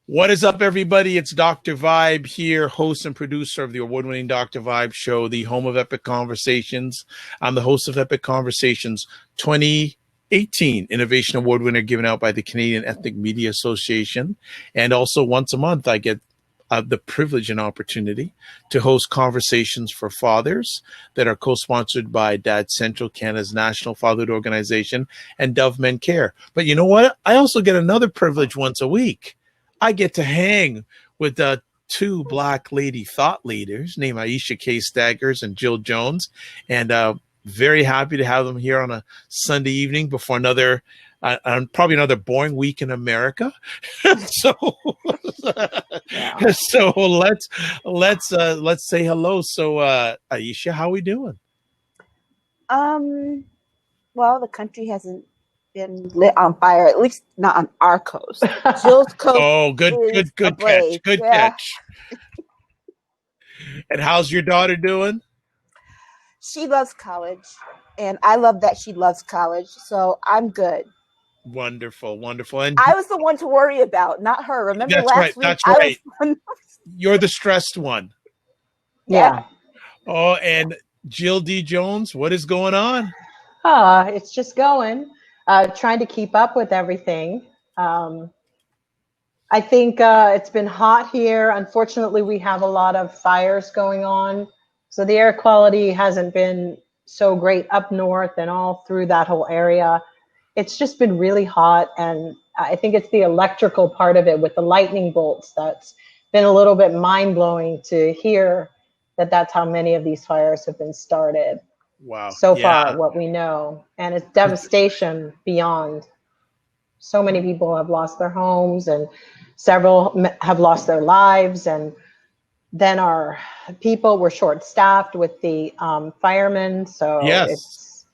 What is up, everybody? It's Dr. Vibe here, host and producer of the award-winning Dr. Vibe show, the home of Epic Conversations. I'm the host of Epic Conversations 2018 Innovation Award winner given out by the Canadian Ethnic Media Association. And also once a month, I get the privilege and opportunity to host conversations for fathers that are co-sponsored by Dad Central, Canada's national fatherhood organization, and Dove Men Care. But you know what? I also get another privilege once a week. I get to hang with two Black lady thought leaders named Aisha K. Staggers and Jill Jones. And very happy to have them here on a Sunday evening before probably another boring week in America. so let's say hello. So Aisha, how are we doing? Well, the country hasn't been lit on fire, at least not on our coast. Jill's coast. Oh, good catch. Good catch. And how's your daughter doing? She loves college, and I love that she loves college, so I'm good. Wonderful. And I was the one to worry about, not her. Remember last week? That's right. You're the stressed one. Yeah. Oh, and Jill D. Jones, what is going on? It's just going. Trying to keep up with everything. I think it's been hot here. Unfortunately, we have a lot of fires going on. So the air quality hasn't been so great up north and all through that whole area. It's just been really hot. And I think it's the electrical part of it with the lightning bolts that's been a little bit mind-blowing to hear that that's how many of these fires have been started. Wow. So far, what we know. And it's devastation beyond. So many people have lost their homes and several have lost their lives. And then our people were short-staffed with the firemen. So yes.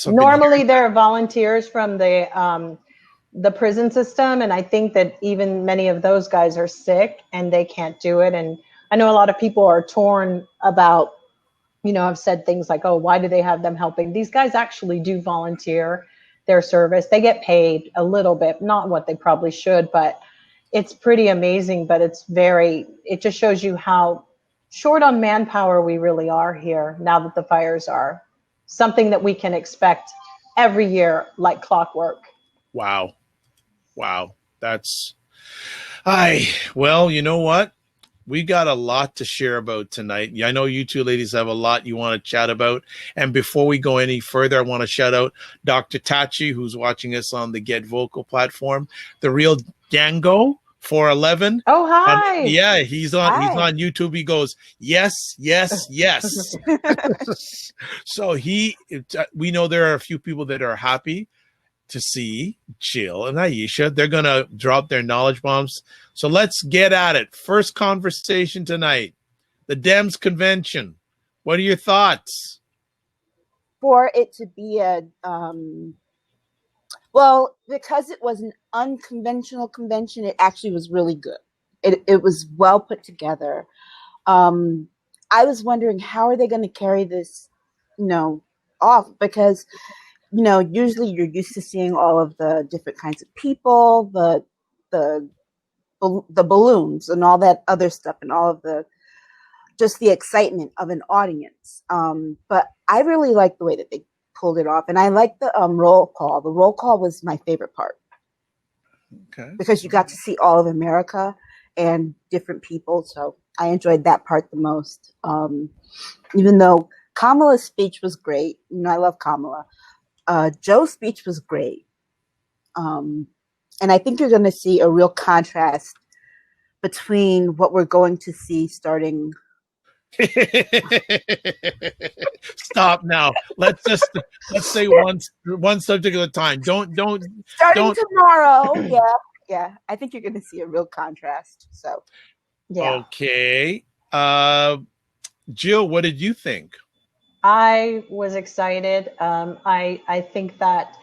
Normally there are volunteers from the prison system. And I think that even many of those guys are sick and they can't do it. And I know a lot of people are torn about, I've said things like, oh, why do they have them helping? These guys actually do volunteer their service. They get paid a little bit, not what they probably should, but it's pretty amazing. But it just shows you how short on manpower we really are here now that the fires are something that we can expect every year like clockwork. Wow. Well, you know what? We got a lot to share about tonight. I know you two ladies have a lot you want to chat about. And before we go any further, I want to shout out Dr. Tachi, who's watching us on the Get Vocal platform. The Real Django 411. Oh, hi. He's on YouTube. He goes, yes. So we know there are a few people that are happy to see Jill and Aisha. They're going to drop their knowledge bombs. So let's get at it. First conversation tonight, the Dems convention. What are your thoughts? For it to be because it was an unconventional convention, it actually was really good. It was well put together. I was wondering, how are they going to carry this, off? Because usually you're used to seeing all of the different kinds of people, the balloons and all that other stuff, and all of the excitement of an audience. But I really like the way that they pulled it off, and I like the roll call. The roll call was my favorite part. Okay. Because you got to see all of America and different people, so I enjoyed that part the most. Even though Kamala's speech was great, I love Kamala. Joe's speech was great. And I think you're going to see a real contrast between what we're going to see starting. Stop now. Let's say one subject at a time. Don't starting tomorrow. Yeah. I think you're going to see a real contrast. So, yeah. Okay. Jill, what did you think? I was excited. I think that,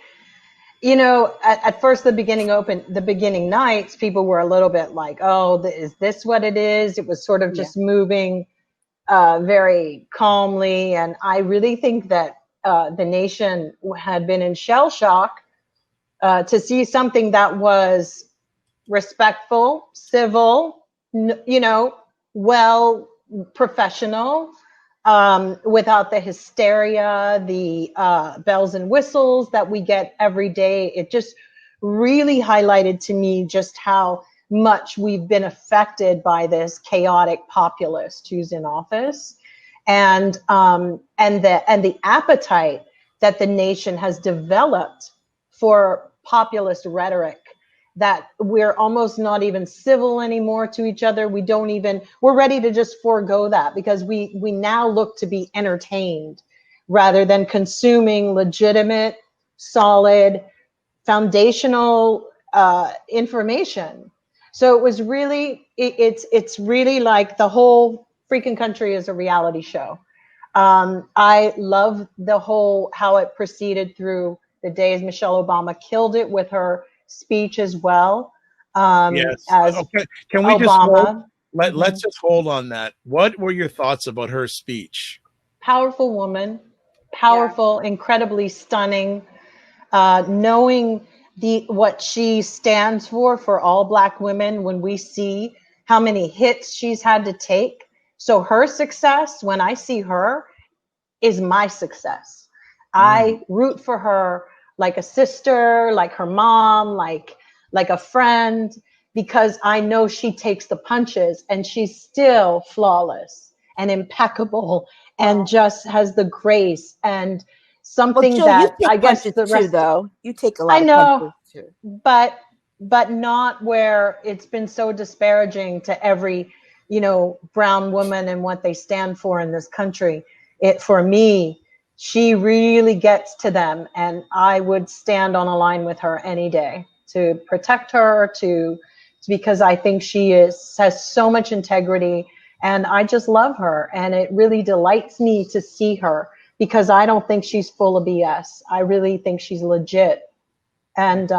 at first the beginning nights, people were a little bit like, oh, is this what it is? It was sort of just moving very calmly. And I really think that the nation had been in shell shock to see something that was respectful, civil, well, professional, without the hysteria, the bells and whistles that we get every day. It just really highlighted to me just how much we've been affected by this chaotic populist who's in office, and the appetite that the nation has developed for populist rhetoric, that we're almost not even civil anymore to each other. We're ready to just forego that because we now look to be entertained rather than consuming legitimate, solid, foundational information. So it was really, it's really like the whole freaking country is a reality show. I love the whole, how it proceeded through the days. Michelle Obama killed it with her speech as well. Yes. As Okay. Can we Obama. let's just hold on that. What were your thoughts about her speech? Powerful woman, powerful, incredibly stunning, knowing what she stands for all Black women, when we see how many hits she's had to take. So her success, when I see her, is my success. I root for her like a sister, like her mom, like a friend, because I know she takes the punches and she's still flawless and impeccable and just has the grace and something Jill, that you I take guess punches the rest. too, though. You take a lot I of know, punches too. but not where it's been so disparaging to every, brown woman and what they stand for in this country. For me, she really gets to them, and I would stand on a line with her any day to protect her, because I think she has so much integrity, and I just love her, and it really delights me to see her, because I don't think she's full of BS. I really think she's legit. And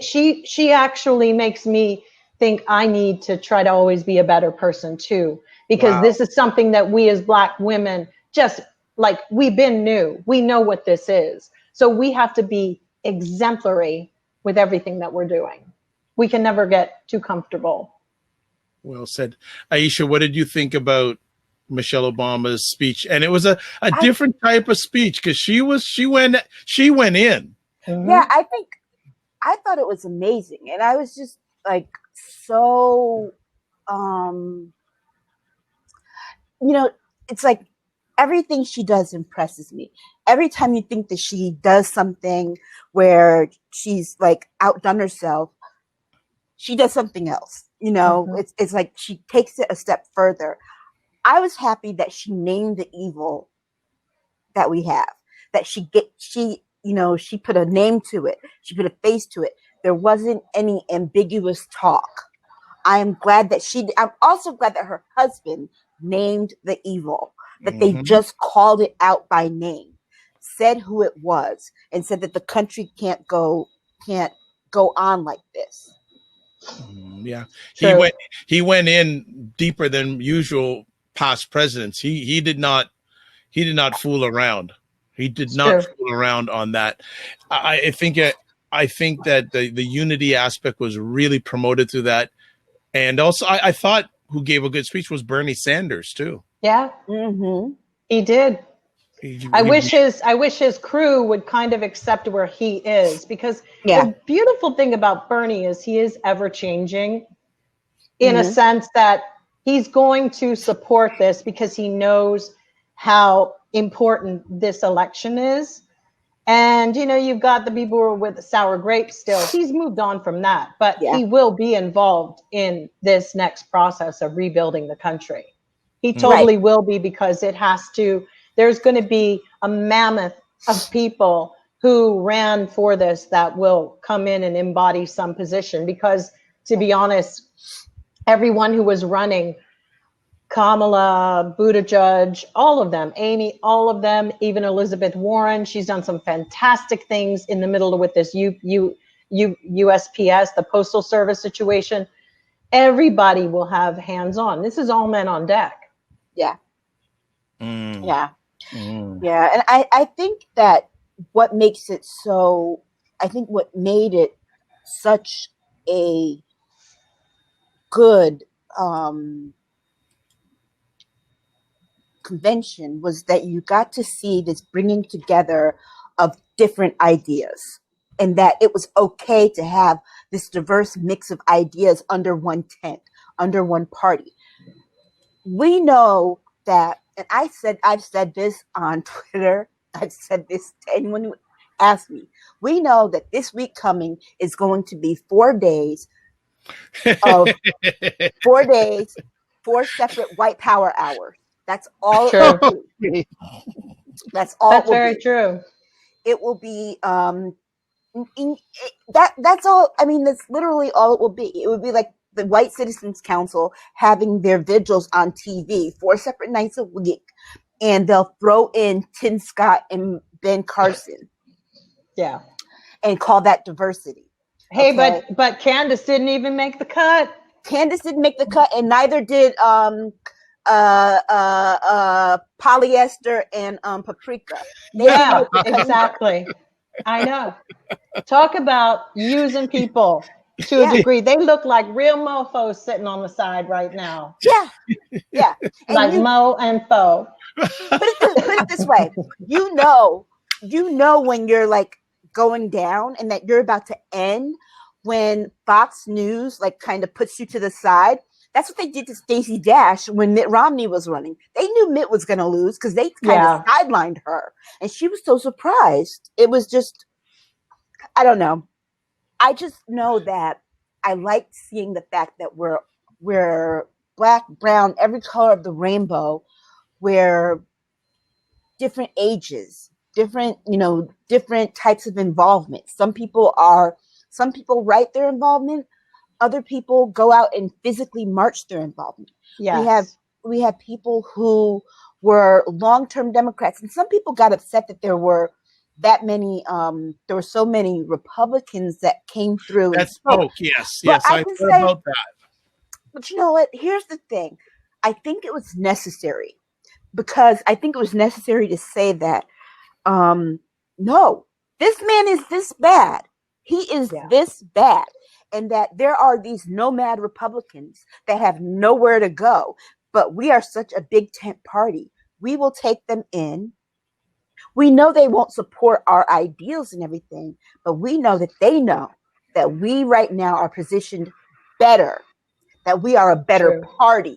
she actually makes me think I need to try to always be a better person too, because this is something that we as Black women, just like, we've been new, we know what this is. So we have to be exemplary with everything that we're doing. We can never get too comfortable. Well said. Aisha, what did you think about Michelle Obama's speech? And it was a different type of speech, because she went in. Mm-hmm. Yeah, I thought it was amazing. And I was just like, so, it's like everything she does impresses me. Every time you think that she does something where she's like outdone herself, she does something else. It's like she takes it a step further. I was happy that she named the evil that we have, that she put a name to it. She put a face to it. There wasn't any ambiguous talk. I'm also glad that her husband named the evil, that they just called it out by name, said who it was, and said that the country can't go on like this. Yeah. True. He went in deeper than usual past presidents. He did not fool around. He did not fool around on that. I think that the unity aspect was really promoted through that. And also I thought who gave a good speech was Bernie Sanders too. Yeah. Mm-hmm. He did. I wish his crew would kind of accept where he is, because the beautiful thing about Bernie is he is ever changing, in a sense that he's going to support this because he knows how important this election is. And, you've got the people who are with sour grapes still. He's moved on from that, but he will be involved in this next process of rebuilding the country. He totally will be, because there's going to be a mammoth of people who ran for this that will come in and embody some position. Because, to be honest, everyone who was running, Kamala, Buttigieg, all of them, Amy, all of them, even Elizabeth Warren, she's done some fantastic things in the middle with this USPS, the Postal Service situation. Everybody will have hands-on. This is all men on deck. Yeah. Yeah. Yeah. And I think that what made it such a good convention was that you got to see this bringing together of different ideas, and that it was okay to have this diverse mix of ideas under one tent, under one party. We know that, and I've said this on Twitter, I've said this to anyone who asked me. We know that this week coming is going to be 4 days of 4 days, 4 separate white power hours. That's all True. it will be. That's all That's it will very be. true. It will be that's all. I mean, that's literally all it will be. It would be like the White Citizens Council having their vigils on TV 4 separate nights a week, and they'll throw in Tim Scott and Ben Carson Yeah. and call that diversity. Hey, Okay? but Candace didn't even make the cut. Candace didn't make the cut, and neither did polyester and paprika. They didn't Yeah, make the cut either. exactly. I know. Talk about using people to a Yeah. degree. They look like real mofos sitting on the side right now. Yeah. And Like mo and fo. put it this way. You know when you're like going down and that you're about to end when Fox News like kind of puts you to the side. That's what they did to Stacey Dash when Mitt Romney was running. They knew Mitt was going to lose because they kind of sidelined her, and she was so surprised. It was just, I don't know. I just know that I liked seeing the fact that we're black, brown, every color of the rainbow. We're different ages, different types of involvement. Some people write their involvement. Other people go out and physically march their involvement. Yes. We have people who were long-term Democrats, and some people got upset that there were that many. There were so many Republicans that came through. That spoke, yes, I heard about that. But you know what? Here's the thing. I think it was necessary because I think it was necessary to say that, no, this man is this bad. He is this bad. And that there are these nomad Republicans that have nowhere to go. But we are such a big tent party. We will take them in. We know they won't support our ideals and everything, but we know that they know that we right now are positioned better, that we are a better party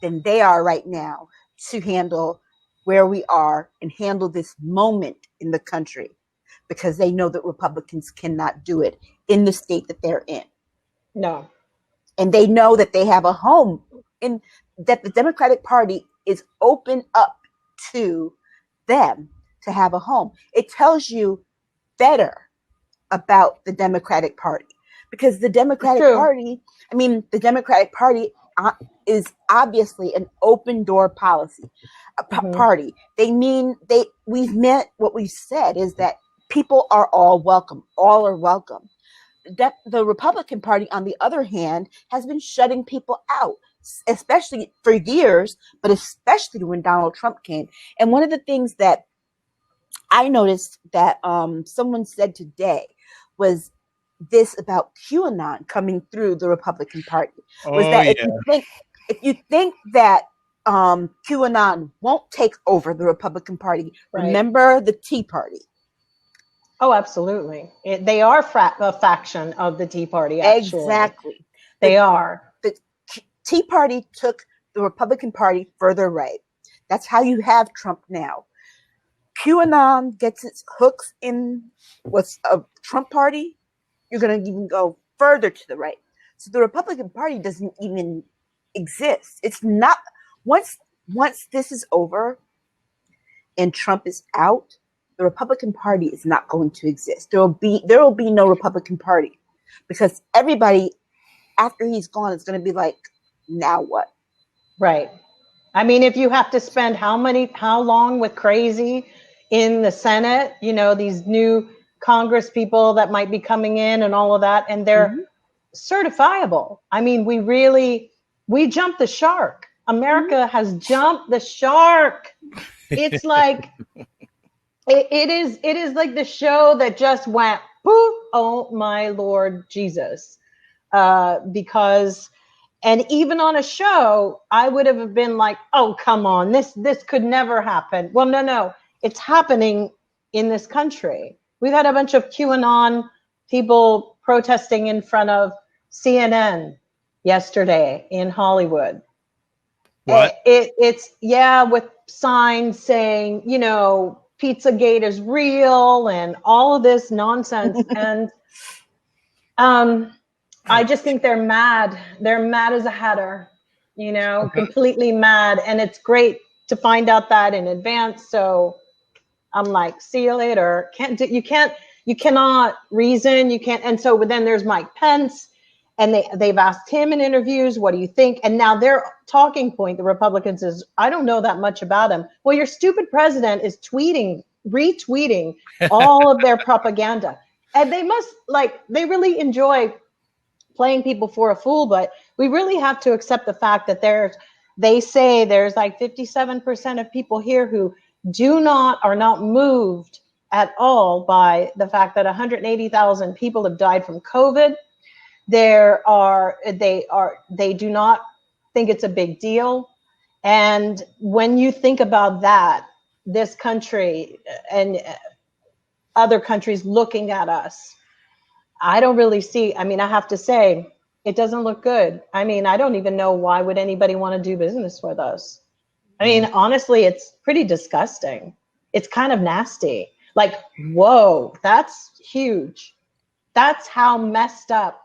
than they are right now to handle where we are and handle this moment in the country, because they know that Republicans cannot do it in the state that they're in. No. And they know that they have a home, and that the Democratic Party is open up to them to have a home. It tells you better about the Democratic Party, because the Democratic Party is obviously an open door policy party. We've meant what we've said is that people are all welcome. All are welcome. The Republican Party, on the other hand, has been shutting people out, especially for years, but especially when Donald Trump came. And one of the things that I noticed that someone said today was this about QAnon coming through the Republican Party. If you think that QAnon won't take over the Republican Party, remember the Tea Party. Oh, absolutely. They are a faction of the Tea Party, actually. Exactly. They are. The Tea Party took the Republican Party further right. That's how you have Trump now. QAnon gets its hooks in what's a Trump party. You're going to even go further to the right. So the Republican Party doesn't even exist. It's not, once this is over and Trump is out, the Republican Party is not going to exist. There will be no Republican Party, because everybody after he's gone is going to be like, now what? Right. I mean, if you have to spend how long with crazy in the Senate, these new Congress people that might be coming in and all of that, and they're certifiable. I mean, we jumped the shark. America has jumped the shark. It's like, it is like the show that just went, poof, oh my Lord Jesus. because, and even on a show, I would have been like, oh, come on, this could never happen. Well, no, it's happening in this country. We've had a bunch of QAnon people protesting in front of CNN yesterday in Hollywood. What? It's with signs saying, Pizzagate is real and all of this nonsense. And I just think they're mad. They're mad as a hatter, completely mad. And it's great to find out that in advance. So I'm like, see you later. You cannot reason. You can't. And so then there's Mike Pence, and they've asked him in interviews, what do you think? And now their talking point, the Republicans, is, I don't know that much about him. Well, your stupid president is retweeting all of their propaganda. And they they really enjoy playing people for a fool, but we really have to accept the fact that they say there's like 57% of people here who are not moved at all by the fact that 180,000 people have died from COVID. They do not think it's a big deal. And when you think about that, this country and other countries looking at us, I don't really see, I have to say, it doesn't look good. I don't even know why would anybody want to do business with us. Honestly, it's pretty disgusting. It's kind of nasty. Like, whoa, that's huge. That's how messed up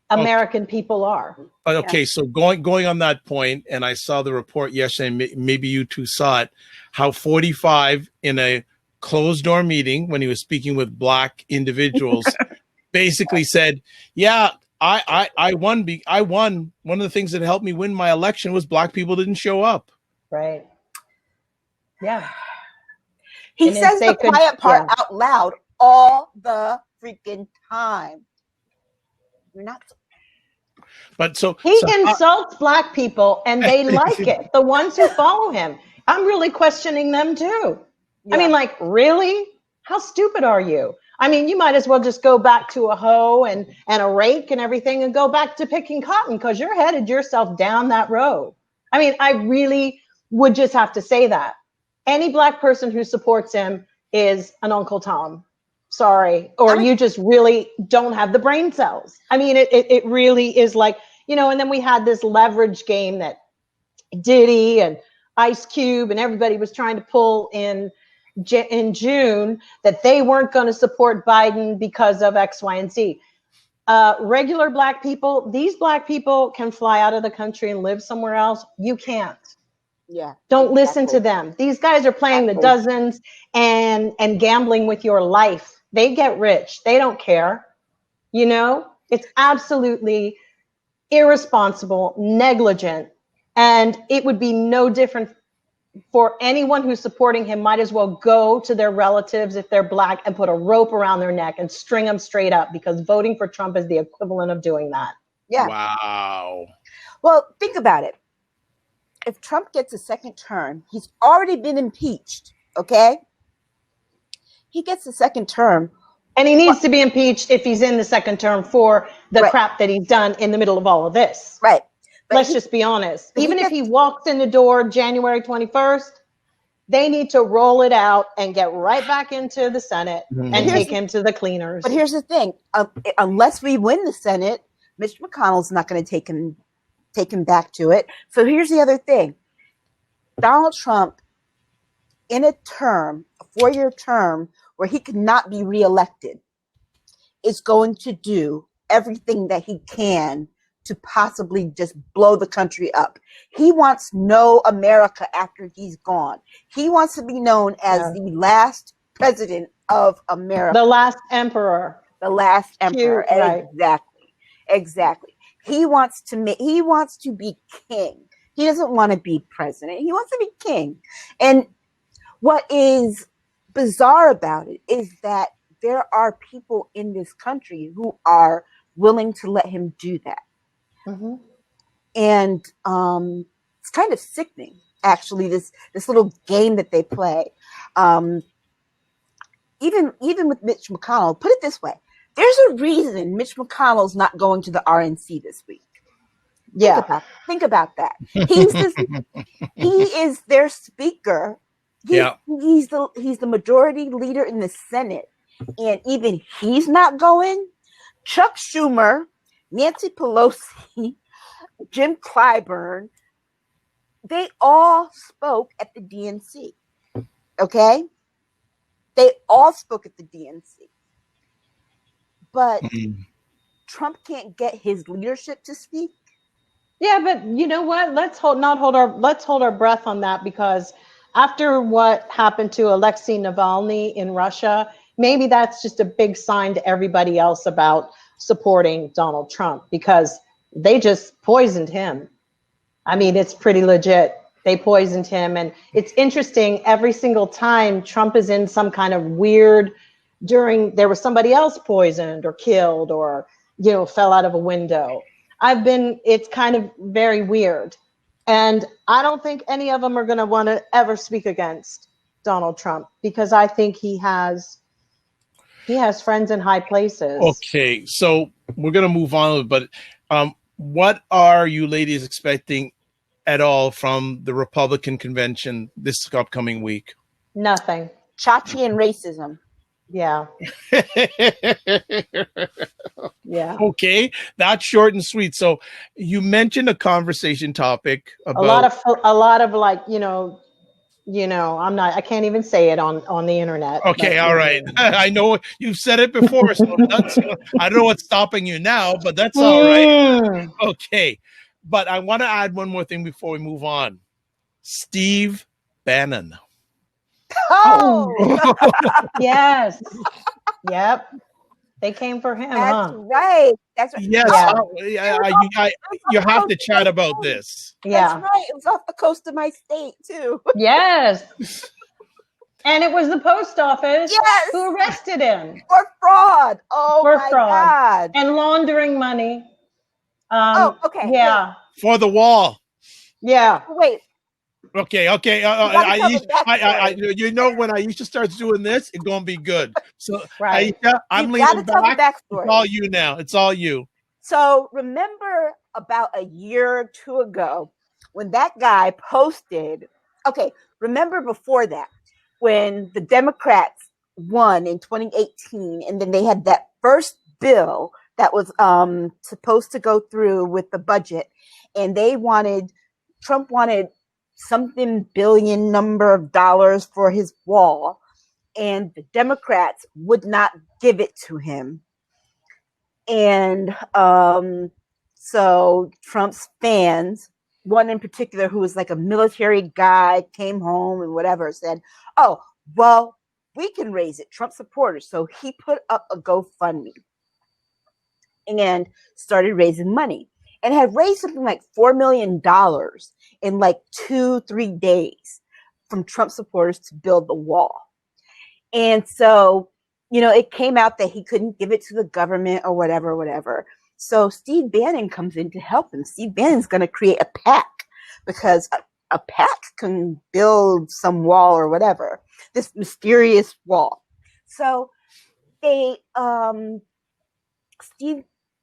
American people are. Okay, so going on that point, and I saw the report yesterday, maybe you two saw it, how 45 in a closed door meeting when he was speaking with Black individuals basically said, yeah, I won. One of the things that helped me win my election was Black people didn't show up. Right. Yeah. He says the quiet part out loud all the freaking time. You're not. But he insults Black people and they like it. The ones who follow him. I'm really questioning them too. Yeah. Really? How stupid are you? You might as well just go back to a hoe and a rake and everything and go back to picking cotton, because you're headed yourself down that road. I really would just have to say that. Any Black person who supports him is an Uncle Tom. Sorry. Or you just really don't have the brain cells. It really is like, and then we had this leverage game that Diddy and Ice Cube and everybody was trying to pull in June, that they weren't going to support Biden because of X, Y, and Z. Regular Black people, these Black people can fly out of the country and live somewhere else. You can't. Yeah. Don't listen to them. These guys are playing the dozens and gambling with your life. They get rich. They don't care. It's absolutely irresponsible, negligent, and it would be no different for anyone who's supporting him. Might as well go to their relatives if they're Black and put a rope around their neck and string them straight up, because voting for Trump is the equivalent of doing that. Yeah. Wow. Well, think about it. If Trump gets a second term, he's already been impeached, okay? He gets a second term. And he needs to be impeached if he's in the second term for the crap that he's done in the middle of all of this. Right. Let's just be honest. Even if he walks in the door January 21st, they need to roll it out and get right back into the Senate and take him to the cleaners. But here's the thing. Unless we win the Senate, Mitch McConnell's not going to take him back to it. So here's the other thing. Donald Trump, in a 4-year term where he could not be reelected, is going to do everything that he can to possibly just blow the country up. He wants no America after he's gone. He wants to be known as the last president of America. The last emperor. The last emperor. Right. Exactly. He wants to be king. He doesn't want to be president. He wants to be king. And what is bizarre about it is that there are people in this country who are willing to let him do that. Mm-hmm. And it's kind of sickening, actually, this little game that they play. Even with Mitch McConnell, put it this way. There's a reason Mitch McConnell's not going to the RNC this week. Yeah. Think about that. He is their speaker. He's the majority leader in the Senate, and even he's not going. Chuck Schumer, Nancy Pelosi, Jim Clyburn, they all spoke at the DNC. Okay? They all spoke at the DNC. But Trump can't get his leadership to speak. Yeah, but you know what? Let's hold our breath on that, because after what happened to Alexei Navalny in Russia, maybe that's just a big sign to everybody else about supporting Donald Trump, because they just poisoned him. I mean, it's pretty legit. They poisoned him. And it's interesting, every single time Trump is in some kind of weird, there was somebody else poisoned or killed or, fell out of a window. It's kind of very weird. And I don't think any of them are going to want to ever speak against Donald Trump, because I think he has friends in high places. Okay, so we're going to move on, but what are you ladies expecting at all from the Republican convention this upcoming week? Nothing. Chachi and racism. Yeah. Yeah. Okay, that's short and sweet. So you mentioned a conversation topic about a lot of like, I can't even say it on the internet. Okay, all right. I know you've said it before, so I don't know what's stopping you now, but that's all right. Okay, but I want to add one more thing before we move on. Steve Bannon. Oh, yes. Yep. They came for him. That's right. That's right. Yes. You have to chat about this. Yeah. That's right. It was off the coast of my state too. Yes. And it was the post office who arrested him for fraud. Oh, my God. And laundering money. Okay. Yeah. For the wall. Yeah. Wait. Okay. When Aisha starts doing this, it's gonna be good. So, right. Aisha, I'm leaning back. It's all you now. It's all you. So remember about a year or two ago when that guy posted. Okay, remember before that when the Democrats won in 2018, and then they had that first bill that was supposed to go through with the budget, and Trump wanted something billion number of dollars for his wall, and the Democrats would not give it to him. And so Trump's fans, one in particular who was like a military guy, came home and whatever, said, oh, well, we can raise it, Trump supporters. So he put up a GoFundMe and started raising money, and had raised something like $4 million in like 2-3 days from Trump supporters to build the wall. And so, it came out that he couldn't give it to the government or whatever. So Steve Bannon comes in to help him. Steve Bannon's going to create a PAC, because a PAC can build some wall or whatever, this mysterious wall. So Steve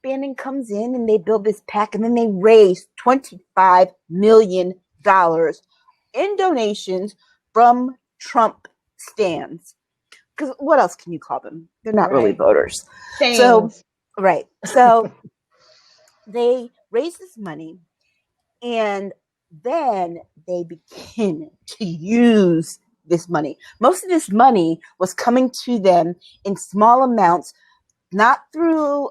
Bannon comes in and they build this PAC, and then they raise $25 million in donations from Trump stands. Because what else can you call them? They're not really voters. Stands. So they raise this money, and then they begin to use this money. Most of this money was coming to them in small amounts, not through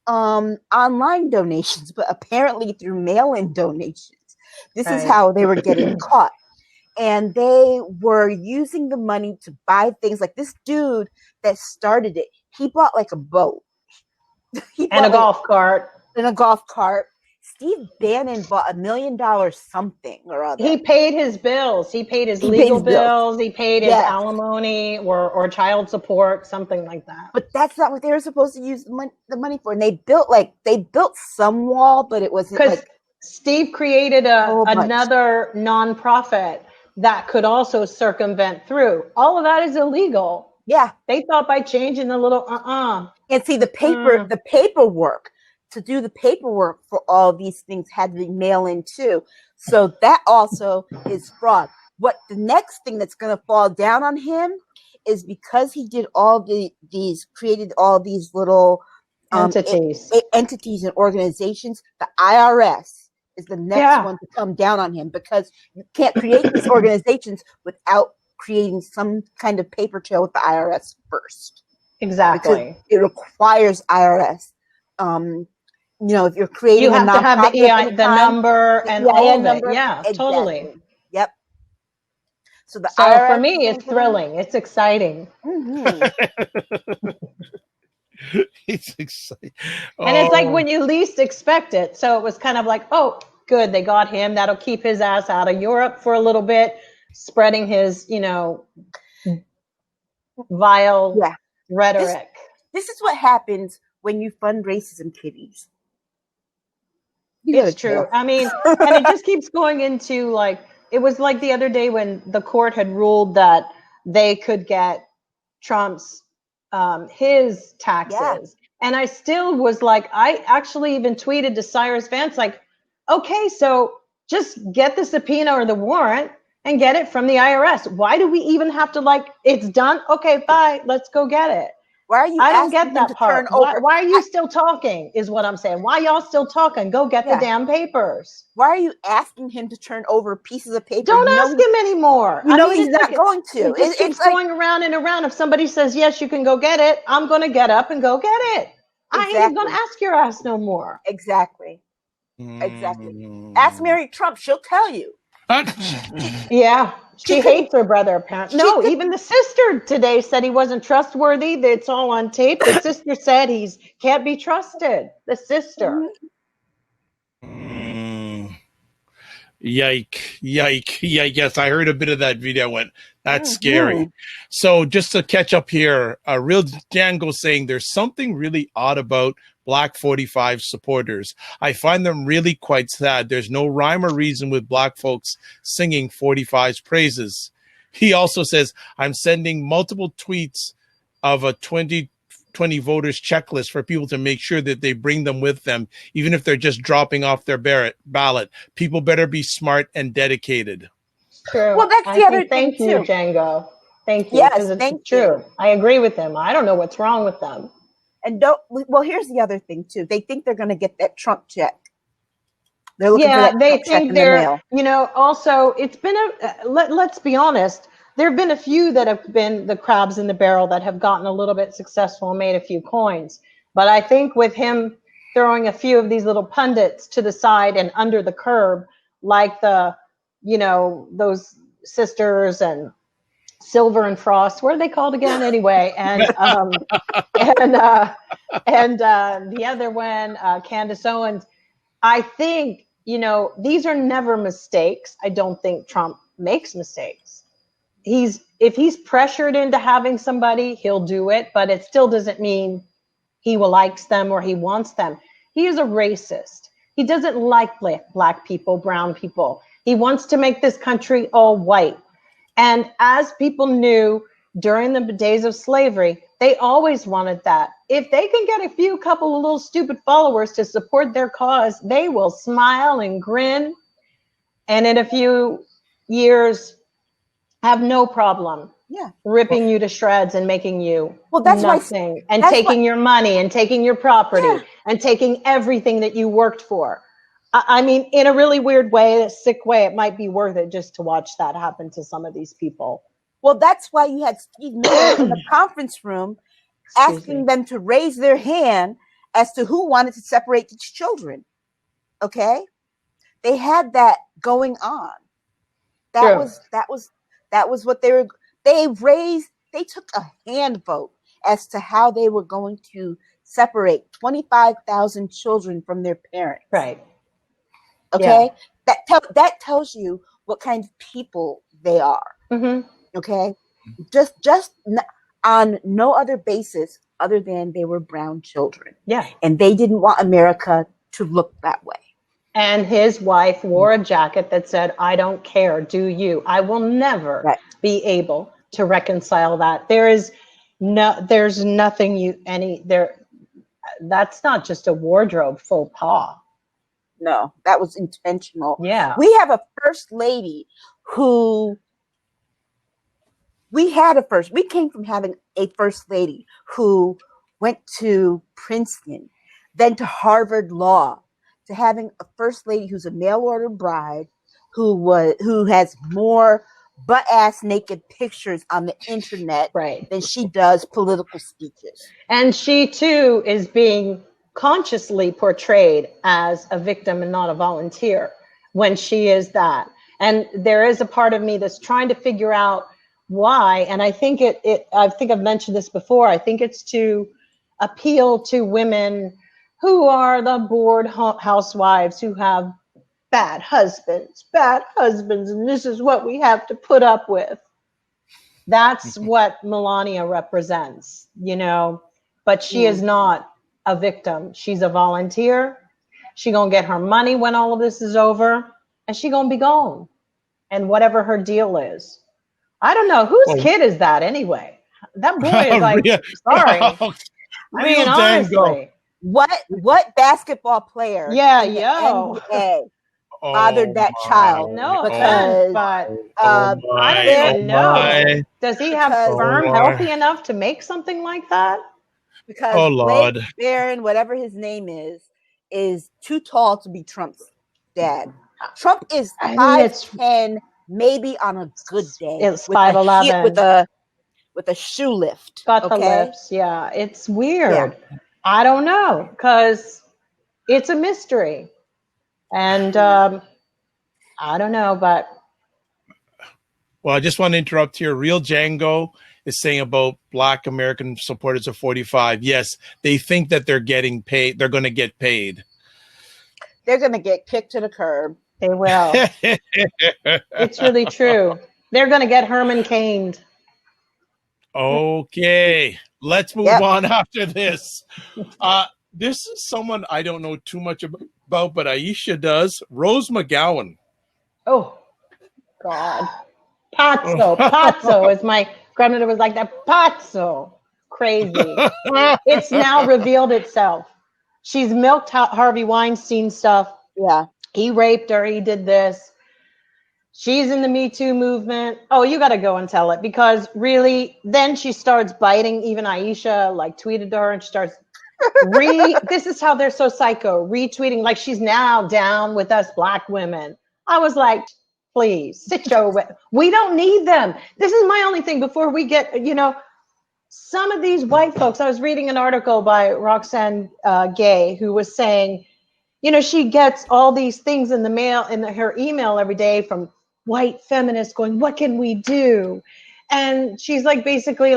online donations, but apparently through mail-in donations. This is how they were getting caught. And they were using the money to buy things like this dude that started it. He bought like a boat. And a golf cart. And a golf cart. Steve Bannon bought $1 million something or other. He paid his bills. He paid his legal bills. He paid his alimony or child support, something like that. But that's not what they were supposed to use the money for. And they built some wall, but it wasn't like Steve created another nonprofit that could also circumvent through. All of that is illegal. Yeah. They thought by changing the little And see, the paperwork to do the paperwork for all these things had to be mailed in too. So that also is fraud. What the next thing that's going to fall down on him is because he did created all these little entities and organizations. The IRS is the next one to come down on him, because you can't create these organizations without creating some kind of paper trail with the IRS first. Exactly. Because it requires IRS. If you're creating you have to have the number and all of it. Yeah, exactly. totally. Yep. So IRS for me, it's thrilling. It's exciting. Mm-hmm. It's exciting. And it's like when you least expect it. So it was kind of like, oh, good, they got him. That'll keep his ass out of Europe for a little bit, spreading his, vile rhetoric. This is what happens when you fund racism, kiddies. It's true. I mean, and it just keeps going into like, it was like the other day when the court had ruled that they could get Trump's his taxes. Yeah. And I still was like, I actually even tweeted to Cyrus Vance, like, okay, so just get the subpoena or the warrant and get it from the IRS. Why do we even have to it's done? Okay, bye, let's go get it. Why are you I don't get that part. Why are you still talking is what I'm saying. Why y'all still talking? Go get the damn papers. Why are you asking him to turn over pieces of paper? Don't ask him anymore. He's not going to. It's going around and around. If somebody says, yes, you can go get it, I'm going to get up and go get it. Exactly. I ain't even going to ask your ass no more. Exactly. Ask Mary Trump. She'll tell you. Yeah. She hates her brother, apparently. No, even the sister today said he wasn't trustworthy. It's all on tape. The sister said he's can't be trusted. The sister. Yike. Yes, I heard a bit of that video. I went, that's scary. So just to catch up here, Real Django saying there's something really odd about Black 45 supporters. I find them really quite sad. There's no rhyme or reason with Black folks singing 45's praises. He also says, I'm sending multiple tweets of a 2020 voters checklist for people to make sure that they bring them with them, even if they're just dropping off their ballot. People better be smart and dedicated. True. Well, that's the other thing, thank you, too. Django. Thank you. Yes, thank you. I agree with him. I don't know what's wrong with them. And here's the other thing too. They think they're going to get that Trump check. They're looking for that Trump check in the mail. Also it's been let's be honest. There have been a few that have been the crabs in the barrel that have gotten a little bit successful and made a few coins. But I think with him throwing a few of these little pundits to the side and under the curb, like those sisters and Silver and Frost, what are they called again anyway? And the other one, Candace Owens. I think, these are never mistakes. I don't think Trump makes mistakes. If he's pressured into having somebody, he'll do it, but it still doesn't mean he likes them or he wants them. He is a racist. He doesn't like black people, brown people. He wants to make this country all white. And as people knew during the days of slavery, they always wanted that. If they can get a couple of little stupid followers to support their cause, they will smile and grin. And in a few years, have no problem ripping you to shreds and making you nothing. And taking your money and taking your property and taking everything that you worked for. I mean, in a really weird way, a sick way, it might be worth it just to watch that happen to some of these people. Well, that's why you had Steve Miller in the conference room asking them to raise their hand as to who wanted to separate these children. Okay? They had that going on. That was what they took a hand vote as to how they were going to separate 25,000 children from their parents. Right. Okay, that tells you what kind of people they are. Mm-hmm. Okay, just on no other basis other than they were brown children. Yeah, and they didn't want America to look that way. And his wife wore a jacket that said, "I don't care, do you?" I will never be able to reconcile that. There is No, there's nothing that's not just a wardrobe faux pas. No, that was intentional. Yeah. We have a first lady who we came from having a first lady who went to Princeton, then to Harvard Law, to having a first lady who's a mail order bride who has more butt-ass naked pictures on the internet than she does political speeches. And she too is being consciously portrayed as a victim and not a volunteer when she is that. And there is a part of me that's trying to figure out why. And I think I think I've mentioned this before. I think it's to appeal to women who are the bored housewives who have bad husbands, and this is what we have to put up with. That's what Melania represents, but she is not a victim. She's a volunteer. She gonna get her money when all of this is over, and she gonna be gone. And whatever her deal is. I don't know. Whose kid is that anyway? That boy is like, sorry. Real Dango. What basketball player in the NBA fathered that child? No, because but I don't even know. Does he have sperm healthy enough to make something like that? Because Blake Barron, whatever his name is too tall to be Trump's dad. Trump is 5'10", maybe on a good day. It's 5'11" with a shoe lift. Got the lips. Yeah, it's weird. Yeah. I don't know, because it's a mystery. And I don't know, but. Well, I just want to interrupt here. Real Django is saying about Black American supporters of 45. Yes, they think that they're getting paid. They're going to get paid. They're going to get kicked to the curb. They will. It's really true. They're going to get Herman caned. Okay, let's move on after this. This is someone I don't know too much about, but Aisha does. Rose McGowan. Oh, God. Pazzo, as my grandmother was like that. Pazzo. Crazy. It's now revealed itself. She's milked Harvey Weinstein stuff. Yeah. He raped her. He did this. She's in the Me Too movement. Oh, you got to go and tell it, because really, then she starts biting. Even Aisha tweeted to her, and she starts this is how they're so psycho, retweeting like she's now down with us Black women. I was like, please sit your way. We don't need them. This is my only thing before we get, some of these white folks. I was reading an article by Roxanne Gay, who was saying, she gets all these things in the mail, in her email every day from white feminists going, what can we do? And she's basically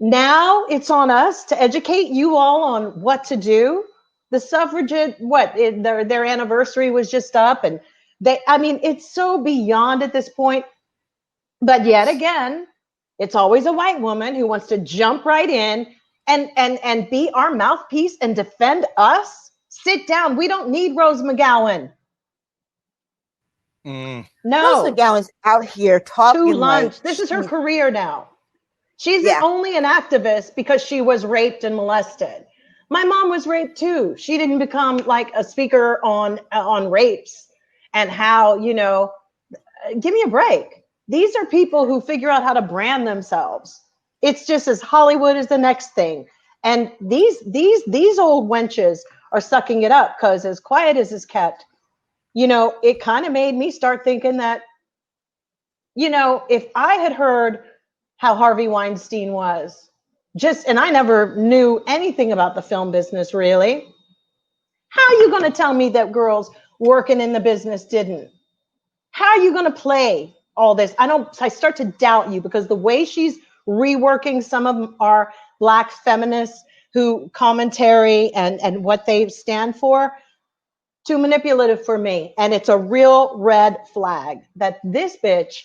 now it's on us to educate you all on what to do. The suffragette, their anniversary was just up, and it's so beyond at this point. But yet again, it's always a white woman who wants to jump right in and be our mouthpiece and defend us. Sit down. We don't need Rose McGowan. No. Rose McGowan's out here talking to lunch. This is her career now. She's only an activist because she was raped and molested. My mom was raped too. She didn't become a speaker on rapes and how, give me a break. These are people who figure out how to brand themselves. It's just as Hollywood is the next thing. And these old wenches are sucking it up, because as quiet as it's kept, it kind of made me start thinking that, if I had heard how Harvey Weinstein was, and I never knew anything about the film business, really. How are you going to tell me that girls working in the business didn't? How are you going to play all this? I start to doubt you, because the way she's reworking some of our Black feminists who commentary and what they stand for, too manipulative for me. And it's a real red flag that this bitch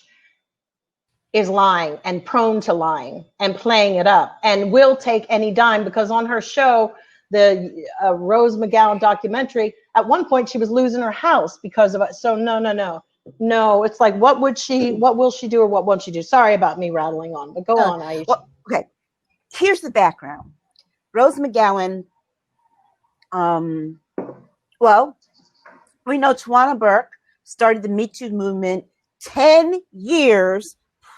is lying and prone to lying and playing it up and will take any dime, because on her show, the Rose McGowan documentary, at one point she was losing her house because of it. So no. It's what will she do or what won't she do? Sorry about me rattling on, but go on, Aisha. Well, Okay, here's the background. Rose McGowan, well, we know Tawana Burke started the Me Too movement 10 years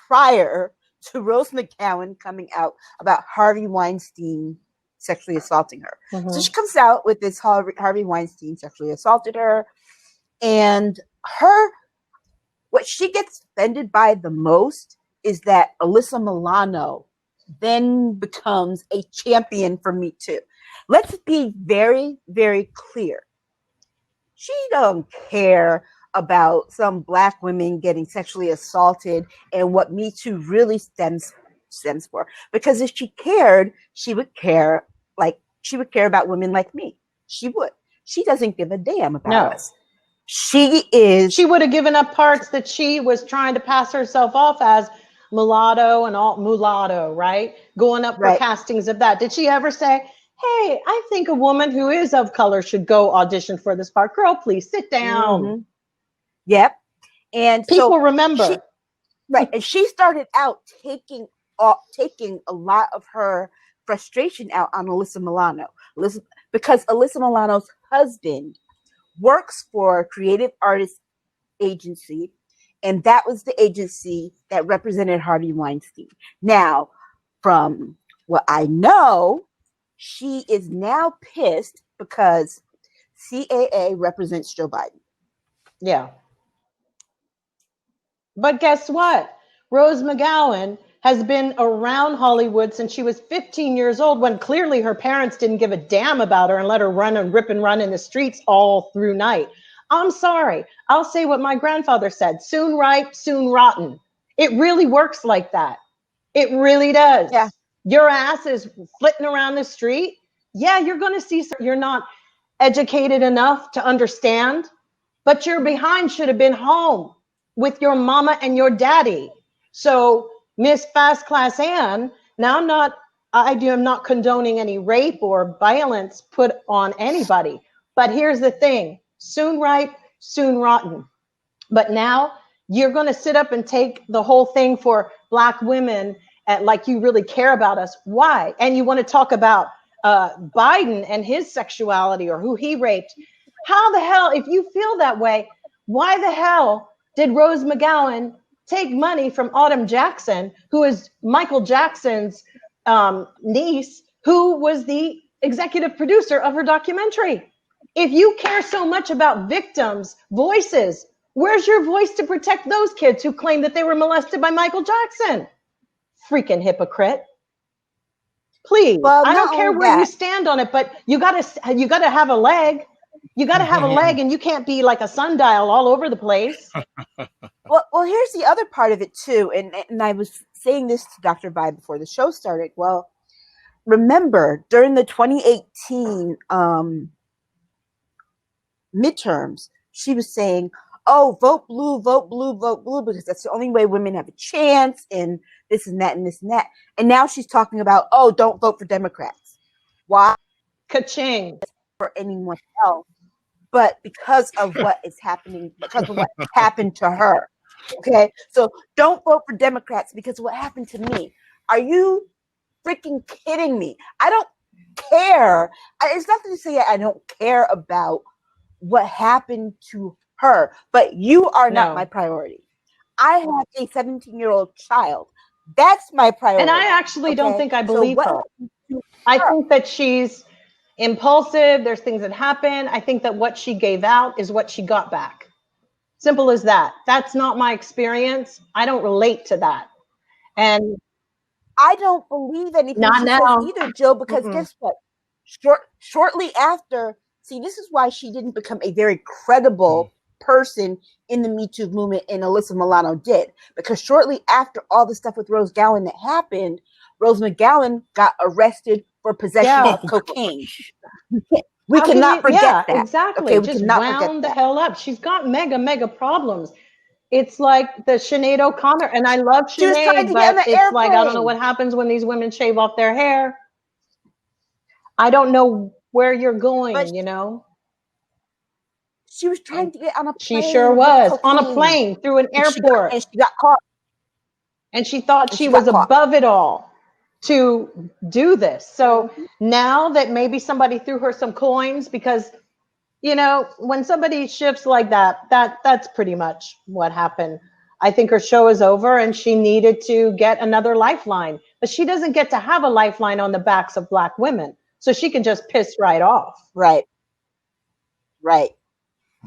prior to Rose McGowan coming out about Harvey Weinstein sexually assaulting her. Mm-hmm. So she comes out with this Harvey Weinstein sexually assaulted her, and what she gets offended by the most is that Alyssa Milano then becomes a champion for Me Too. Let's be very, very clear. She don't care about some Black women getting sexually assaulted and what Me Too really stems for. Because if she cared, she would care about women like me. She would. She doesn't give a damn about us. She would have given up parts that she was trying to pass herself off as mulatto, right? Going up for castings of that. Did she ever say, hey, I think a woman who is of color should go audition for this part? Girl, please sit down. Mm-hmm. Yep. And people remember. And she started out taking a lot of her frustration out on Alyssa Milano. Because Alyssa Milano's husband works for a creative artist agency, and that was the agency that represented Harvey Weinstein. Now, from what I know, she is now pissed because CAA represents Joe Biden. Yeah. But guess what? Rose McGowan has been around Hollywood since she was 15 years old, when clearly her parents didn't give a damn about her and let her run and rip and run in the streets all through night. I'm sorry. I'll say what my grandfather said: soon ripe, soon rotten. It really works like that. It really does. Yeah. Your ass is flitting around the street. Yeah, you're going to see you're not educated enough to understand, but your behind should have been home with your mama and your daddy. So Miss Fast Class Ann, now I am not condoning any rape or violence put on anybody. But here's the thing: soon ripe, soon rotten. But now you're going to sit up and take the whole thing for Black women like you really care about us. Why? And you want to talk about Biden and his sexuality or who he raped. How the hell, if you feel that way, why the hell did Rose McGowan take money from Autumn Jackson, who is Michael Jackson's niece, who was the executive producer of her documentary? If you care so much about victims' voices, where's your voice to protect those kids who claim that they were molested by Michael Jackson? Freaking hypocrite. Please, I don't care where you stand on it, but you gotta have a leg. You gotta have a leg, and you can't be like a sundial all over the place. Well, here's the other part of it too, and I was saying this to Dr. Vibe before the show started. Well, remember during the 2018 midterms, she was saying, oh, vote blue, because that's the only way women have a chance, and this and that and this and that. And now she's talking about, oh, don't vote for Democrats. Why? Ka-ching. For anyone else, but because of what is happening, because of what happened to her. Okay, so don't vote for Democrats because of what happened to me. Are you freaking kidding me? I don't care. It's nothing to say I don't care about what happened to her, but you are not my priority. I have a 17-year-old child. That's my priority. And I actually don't think I believe her. I think that she's impulsive. There's things that happen. I think that what she gave out is what she got back. Simple as that. That's not my experience. I don't relate to that. And I don't believe anything not she now says either, Jill, because guess what? Shortly after, see, this is why she didn't become a very credible person in the Me Too movement, and Alyssa Milano did. Because shortly after all the stuff with Rose McGowan that happened, Rose McGowan got arrested for possession of cocaine. We cannot forget that. Exactly. Okay, just wound the hell up. She's got mega problems. It's like the Sinead O'Connor, and I love Sinead, but it's like, I don't know what happens when these women shave off their hair. I don't know where you're going, but, you know? She was trying to get on a plane. She sure was. On a plane through an airport. And she got caught. And she thought she was above it all. to do this. So now that maybe somebody threw her some coins, because when somebody shifts like that's pretty much what happened. I think her show is over and she needed to get another lifeline, but she doesn't get to have a lifeline on the backs of Black women. So she can just piss right off. Right.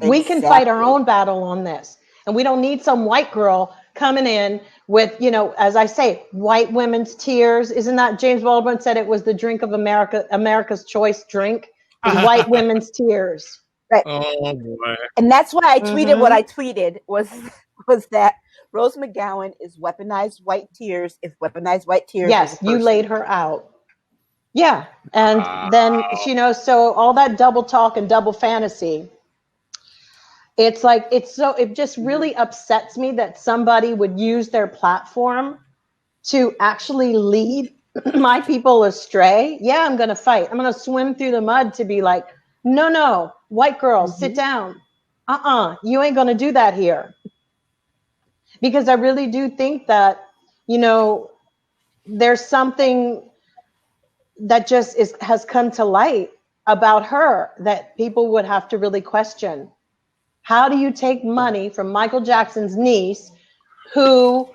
We can fight our own battle on this. And we don't need some white girl coming in with, as I say, white women's tears. Isn't that James Baldwin said it was the drink of America's choice drink? It was white women's tears. Right. Oh boy. And that's why I tweeted what I tweeted was that Rose McGowan is weaponized white tears. If weaponized white tears. Yes, you laid her out. Yeah. And then, so all that double talk and double fantasy, it's like, it just really upsets me that somebody would use their platform to actually lead my people astray. Yeah, I'm going to fight. I'm going to swim through the mud to be like, no, white girl, sit down. You ain't going to do that here. Because I really do think that, there's something that just has come to light about her that people would have to really question. How do you take money from Michael Jackson's niece, who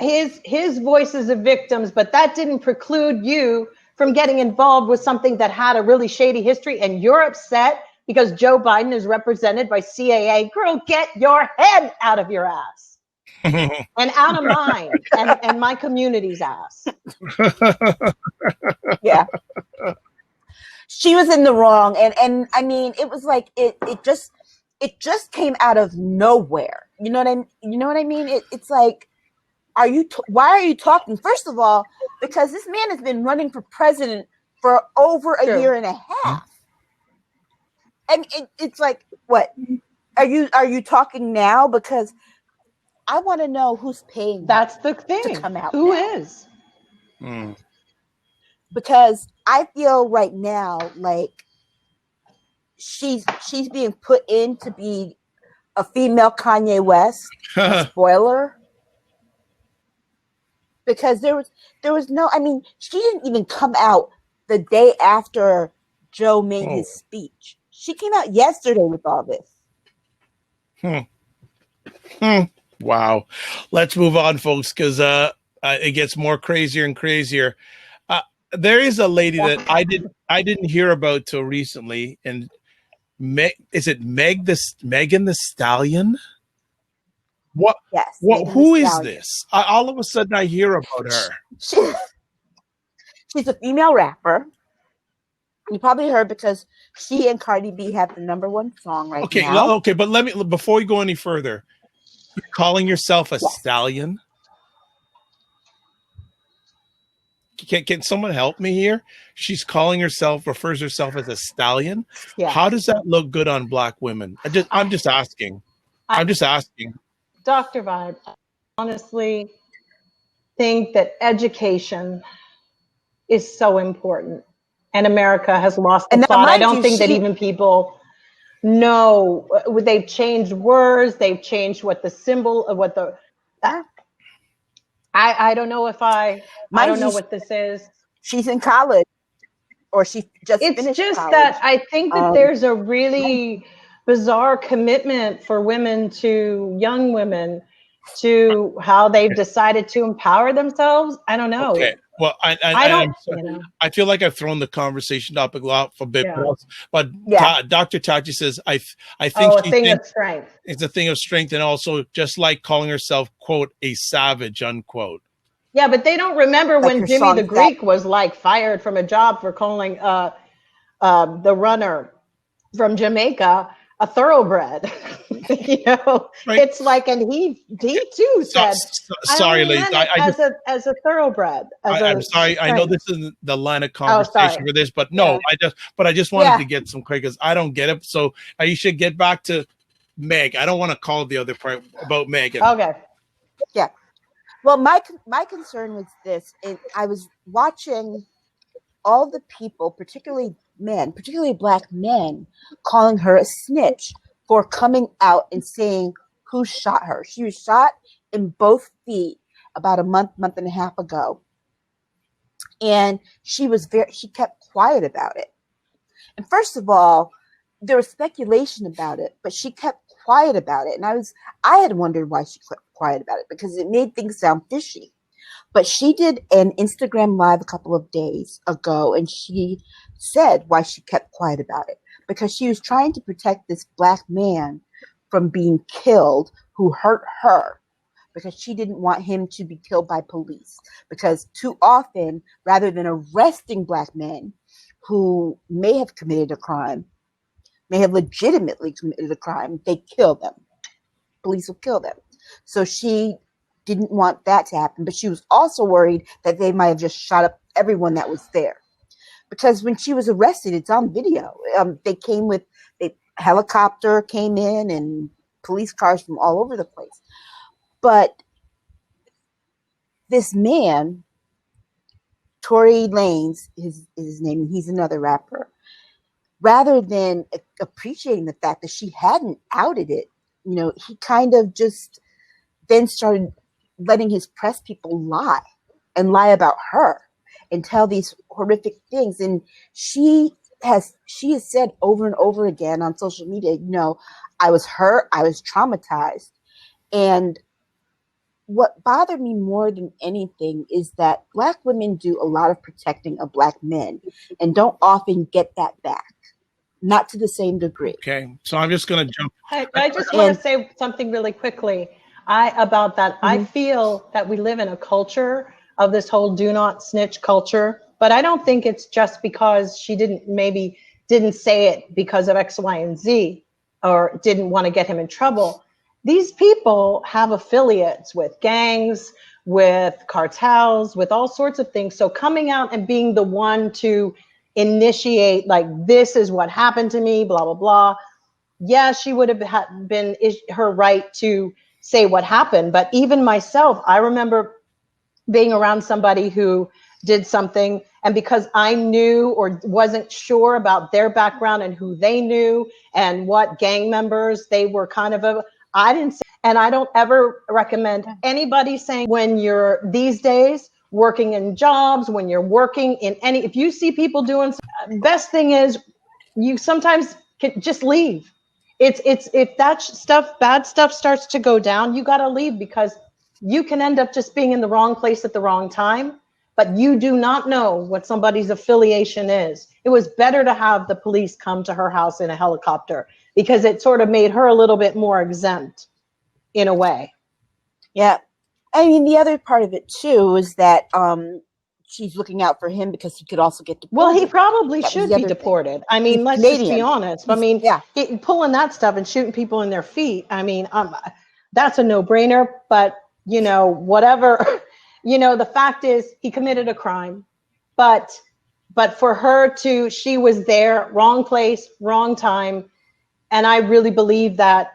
his voices of victims, but that didn't preclude you from getting involved with something that had a really shady history, and you're upset because Joe Biden is represented by CAA? Girl, get your head out of your ass. And out of mine and my community's ass. Yeah. She was in the wrong. And I mean, it was like, it just came out of nowhere. You know what I mean? It's like, why are you talking? First of all, because this man has been running for president for over a year and a half. And it's like, what? Are you talking now? Because I want to know who's paying. That's the thing. To come out. Who now. is? Because I feel right now like she's being put in to be a female Kanye West, a spoiler. Because there was no, I mean, she didn't even come out the day after Joe made his speech. She came out yesterday with all this. Wow. Let's move on, folks, because it gets more crazier and crazier. There is a lady that I didn't hear about till recently, and is it Megan the Stallion? What? Yes. Who is this? All of a sudden, I hear about her. She's a female rapper. You probably heard because she and Cardi B have the #1 song now. Okay, but before we go any further, you're calling yourself a stallion? Can someone help me here? She's refers herself as a stallion. Yeah. How does that look good on Black women? I'm just asking. Dr. Vibe, I honestly think that education is so important. And America has lost the plot. I don't think that even people know. They've changed words. They've changed what the symbol of what the... I don't know if I don't know what this is. She's in college, or she just finished college. It's just that I think that there's a really bizarre commitment for women, to young women, to how they've decided to empower themselves. I don't know. Okay. Well, I feel like I've thrown the conversation topic off a bit, but Dr. Tachi says I think a thing of strength. It's a thing of strength, and also just like calling herself, quote, a savage, unquote. Yeah, but they don't remember when Jimmy the Greek was like fired from a job for calling the runner from Jamaica a thoroughbred. Right. It's like, and he too said, sorry, ladies, as a thoroughbred. I'm sorry. I know this isn't the line of conversation for this, but no, I just wanted to get some quick, because I don't get it. So you should get back to Meg. I don't want to call the other part about Megan. Okay. Yeah. Well, my concern was this. I was watching all the people, particularly Black men, calling her a snitch for coming out and saying who shot her. She was shot in both feet about a month and a half ago. And she kept quiet about it. And first of all, there was speculation about it, but she kept quiet about it. And I had wondered why she kept quiet about it, because it made things sound fishy. But she did an Instagram live a couple of days ago, and she said why she kept quiet about it, because she was trying to protect this Black man from being killed who hurt her, because she didn't want him to be killed by police. Because too often, rather than arresting Black men who may have committed a crime, may have legitimately committed a crime, they kill them. Police will kill them. So she didn't want that to happen, but she was also worried that they might have just shot up everyone that was there. Because when she was arrested, it's on video. They came with a helicopter came in and police cars from all over the place. But this man, Tory Lanez is his name, and he's another rapper. Rather than appreciating the fact that she hadn't outed it, he kind of just then started letting his press people lie about her and tell these horrific things. And she has said over and over again on social media, I was hurt, I was traumatized. And what bothered me more than anything is that Black women do a lot of protecting of Black men and don't often get that back. Not to the same degree. Okay, so I'm just going to jump. I just want to say something really quickly about that. Mm-hmm. I feel that we live in a culture of this whole do not snitch culture, but I don't think it's just because she didn't say it because of X, Y, and Z, or didn't want to get him in trouble. These people have affiliates with gangs, with cartels, with all sorts of things. So coming out and being the one to initiate, like, this is what happened to me, blah, blah, blah. Yeah, she would have been her right to say what happened. But even myself, I remember being around somebody who did something, and because I knew or wasn't sure about their background and who they knew and what gang members they were I didn't say, and I don't ever recommend anybody saying when you're these days working in jobs, when you're working in if you see people doing, best thing is you sometimes can just leave. It's if that bad stuff starts to go down, you got to leave, because you can end up just being in the wrong place at the wrong time, but you do not know what somebody's affiliation is. It was better to have the police come to her house in a helicopter, because it sort of made her a little bit more exempt in a way. Yeah. I mean, the other part of it too is that she's looking out for him because he could also get deported. Well, he probably should be deported. I mean, let's just be honest. I mean, pulling that stuff and shooting people in their feet, I mean, that's a no-brainer. But, whatever, the fact is he committed a crime. But for her she was there, wrong place, wrong time. And I really believe that,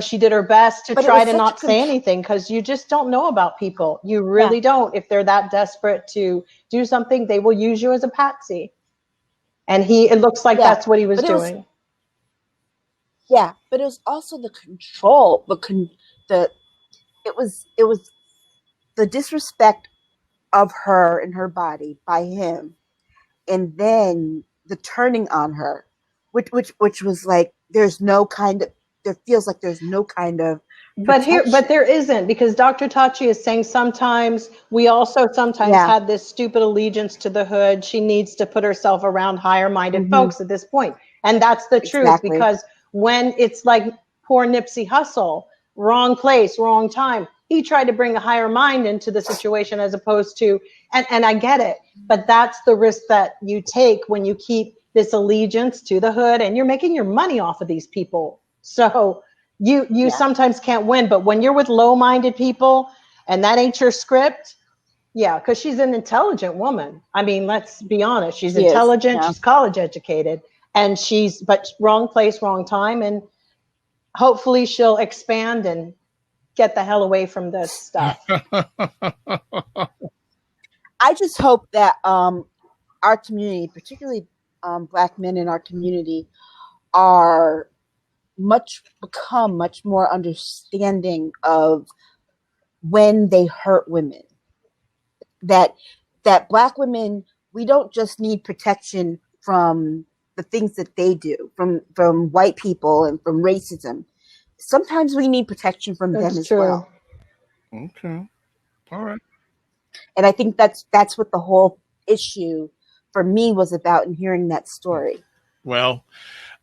she did her best to try to not say anything, because you just don't know about people. You really don't. If they're that desperate to do something, they will use you as a patsy. And it looks like that's what he was doing. But it was also the control, it was the disrespect of her and her body by him, and then the turning on her, which was like there feels like there's no kind of protection. But there isn't, because Dr. Tachi is saying sometimes we also had this stupid allegiance to the hood. She needs to put herself around higher minded folks at this point. And that's the truth, because when it's like poor Nipsey Hussle, wrong place, wrong time. He tried to bring a higher mind into the situation, as opposed to, and I get it, but that's the risk that you take when you keep this allegiance to the hood, and you're making your money off of these people. So you sometimes can't win. But when you're with low-minded people and that ain't your script, because she's an intelligent woman. I mean, let's be honest. She's intelligent. She's college educated, and but wrong place, wrong time. And hopefully she'll expand and get the hell away from this stuff. I just hope that our community, particularly Black men in our community, are become much more understanding of when they hurt women. That that Black women, we don't just need protection from the things that they do, from white people and from racism. Sometimes we need protection from them That's as true. well. Okay. All right. And I think that's what the whole issue for me was about in hearing that story. Well,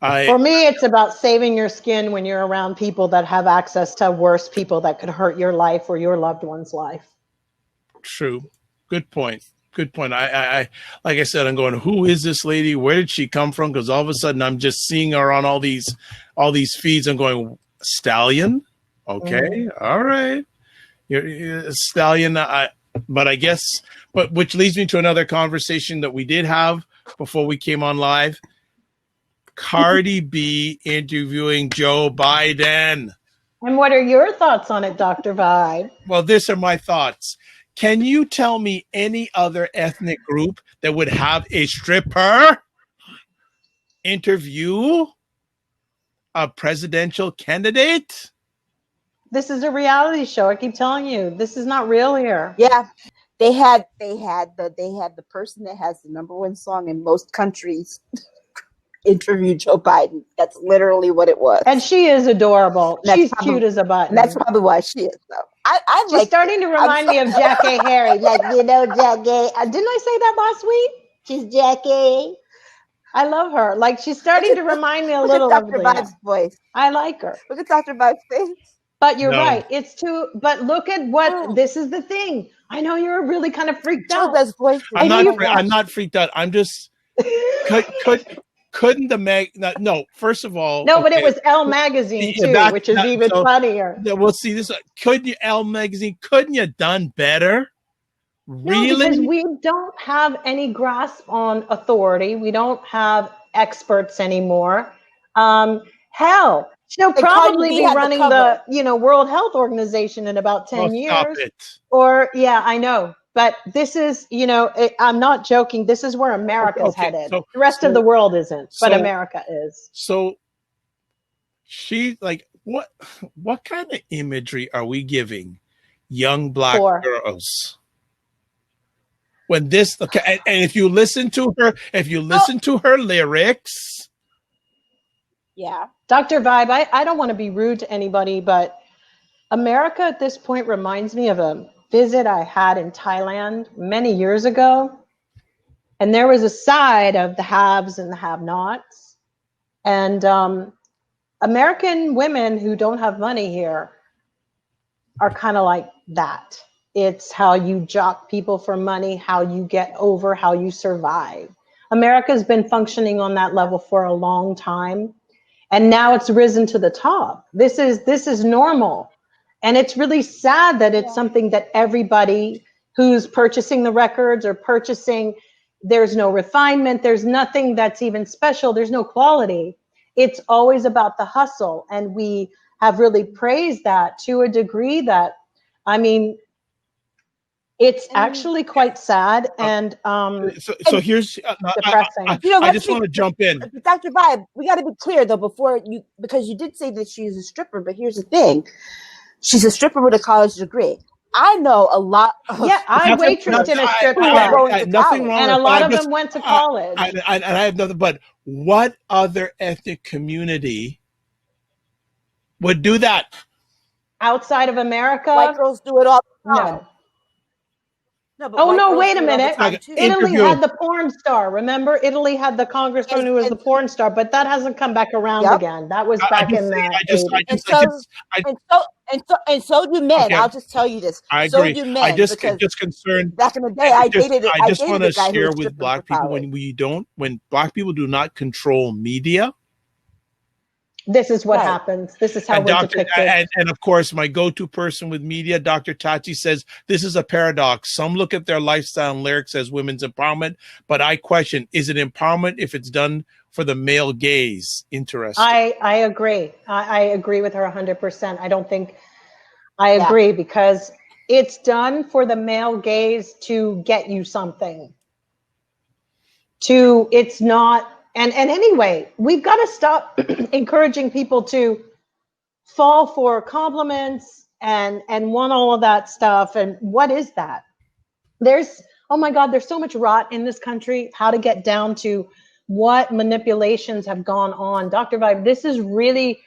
For me, it's about saving your skin when you're around people that have access to worse people that could hurt your life or your loved one's life. True. Good point. Good point. I like I said, I'm going, who is this lady? Where did she come from? Because all of a sudden I'm just seeing her on all these feeds. I'm going, Stallion? Okay. All right. You're Stallion. But I guess, which leads me to another conversation that we did have before we came on live. Cardi B interviewing Joe Biden. And what are your thoughts on it, Dr. Vibe? Well, these are my thoughts. Can you tell me any other ethnic group that would have a stripper interview a presidential candidate? This is a reality show. I keep telling you, this is not real here. Yeah. They had the person that has the #1 song in most countries interview Joe Biden. That's literally what it was. And she is adorable. She's cute as a button. And that's probably why she is, though. She's like, starting to remind me of Jackie Harry. Like, Jackie. Didn't I say that last week? She's Jackie. I love her. Like, she's starting to remind me a little of Dr. Vibe's voice. I like her. Look at Dr. Vibe's face. But you're right. It's too. But look at what this is the thing. I know you're really kind of freaked out. I'm not freaked out. I'm just couldn't the no, first of all. No, but it was Elle magazine too, which is even funnier. We'll see this. Couldn't you, Elle magazine? Couldn't you done better? Really? No, because we don't have any grasp on authority. We don't have experts anymore. Hell, she'll probably be running the World Health Organization in about 10 years. Stop it. Or I know. But this is, I'm not joking. This is where America's headed. The rest of the world isn't, but America is. So she what kind of imagery are we giving young Black girls? When this, and if you listen to her lyrics. Yeah. Dr. Vibe, I don't want to be rude to anybody, but America at this point reminds me of a visit I had in Thailand many years ago. And there was a side of the haves and the have-nots. And American women who don't have money here are kind of like that. It's how you jock people for money, how you get over, how you survive. America's been functioning on that level for a long time. And now it's risen to the top. This is normal. And it's really sad that it's something that everybody who's purchasing the records or purchasing, there's no refinement, there's nothing that's even special, there's no quality. It's always about the hustle. And we have really praised that to a degree that, it's actually quite sad and so here's depressing. I just want to jump in. Dr. Vibe, we got to be clear though because you did say that she's a stripper, but here's the thing. She's a stripper with a college degree. I know a lot of I waitressed in a strip club. Nothing wrong. And a lot of them went to college. And I have nothing, but what other ethnic community would do that? Outside of America? White girls do it all the time. No, wait a minute. Italy had the porn star. Remember, Italy had the congressman who was the porn star, but that hasn't come back around again. That was back in the 80s. And so do men. Okay. I'll just tell you this. I agree. So do men. I just concerned. Back in the day, I just want to share with Black people when Black people do not control media. This is what happens. This is how we're depicted. And of course, my go-to person with media, Dr. Tachi, says this is a paradox. Some look at their lifestyle and lyrics as women's empowerment, but I question, is it empowerment if it's done for the male gaze? Interesting. I agree. I agree with her 100%. I agree because it's done for the male gaze to get you something. It's not. And anyway, we've got to stop encouraging people to fall for compliments and want all of that stuff. And what is that? There's oh my God, there's so much rot in this country, how to get down to what manipulations have gone on. Dr. Vibe, this is really,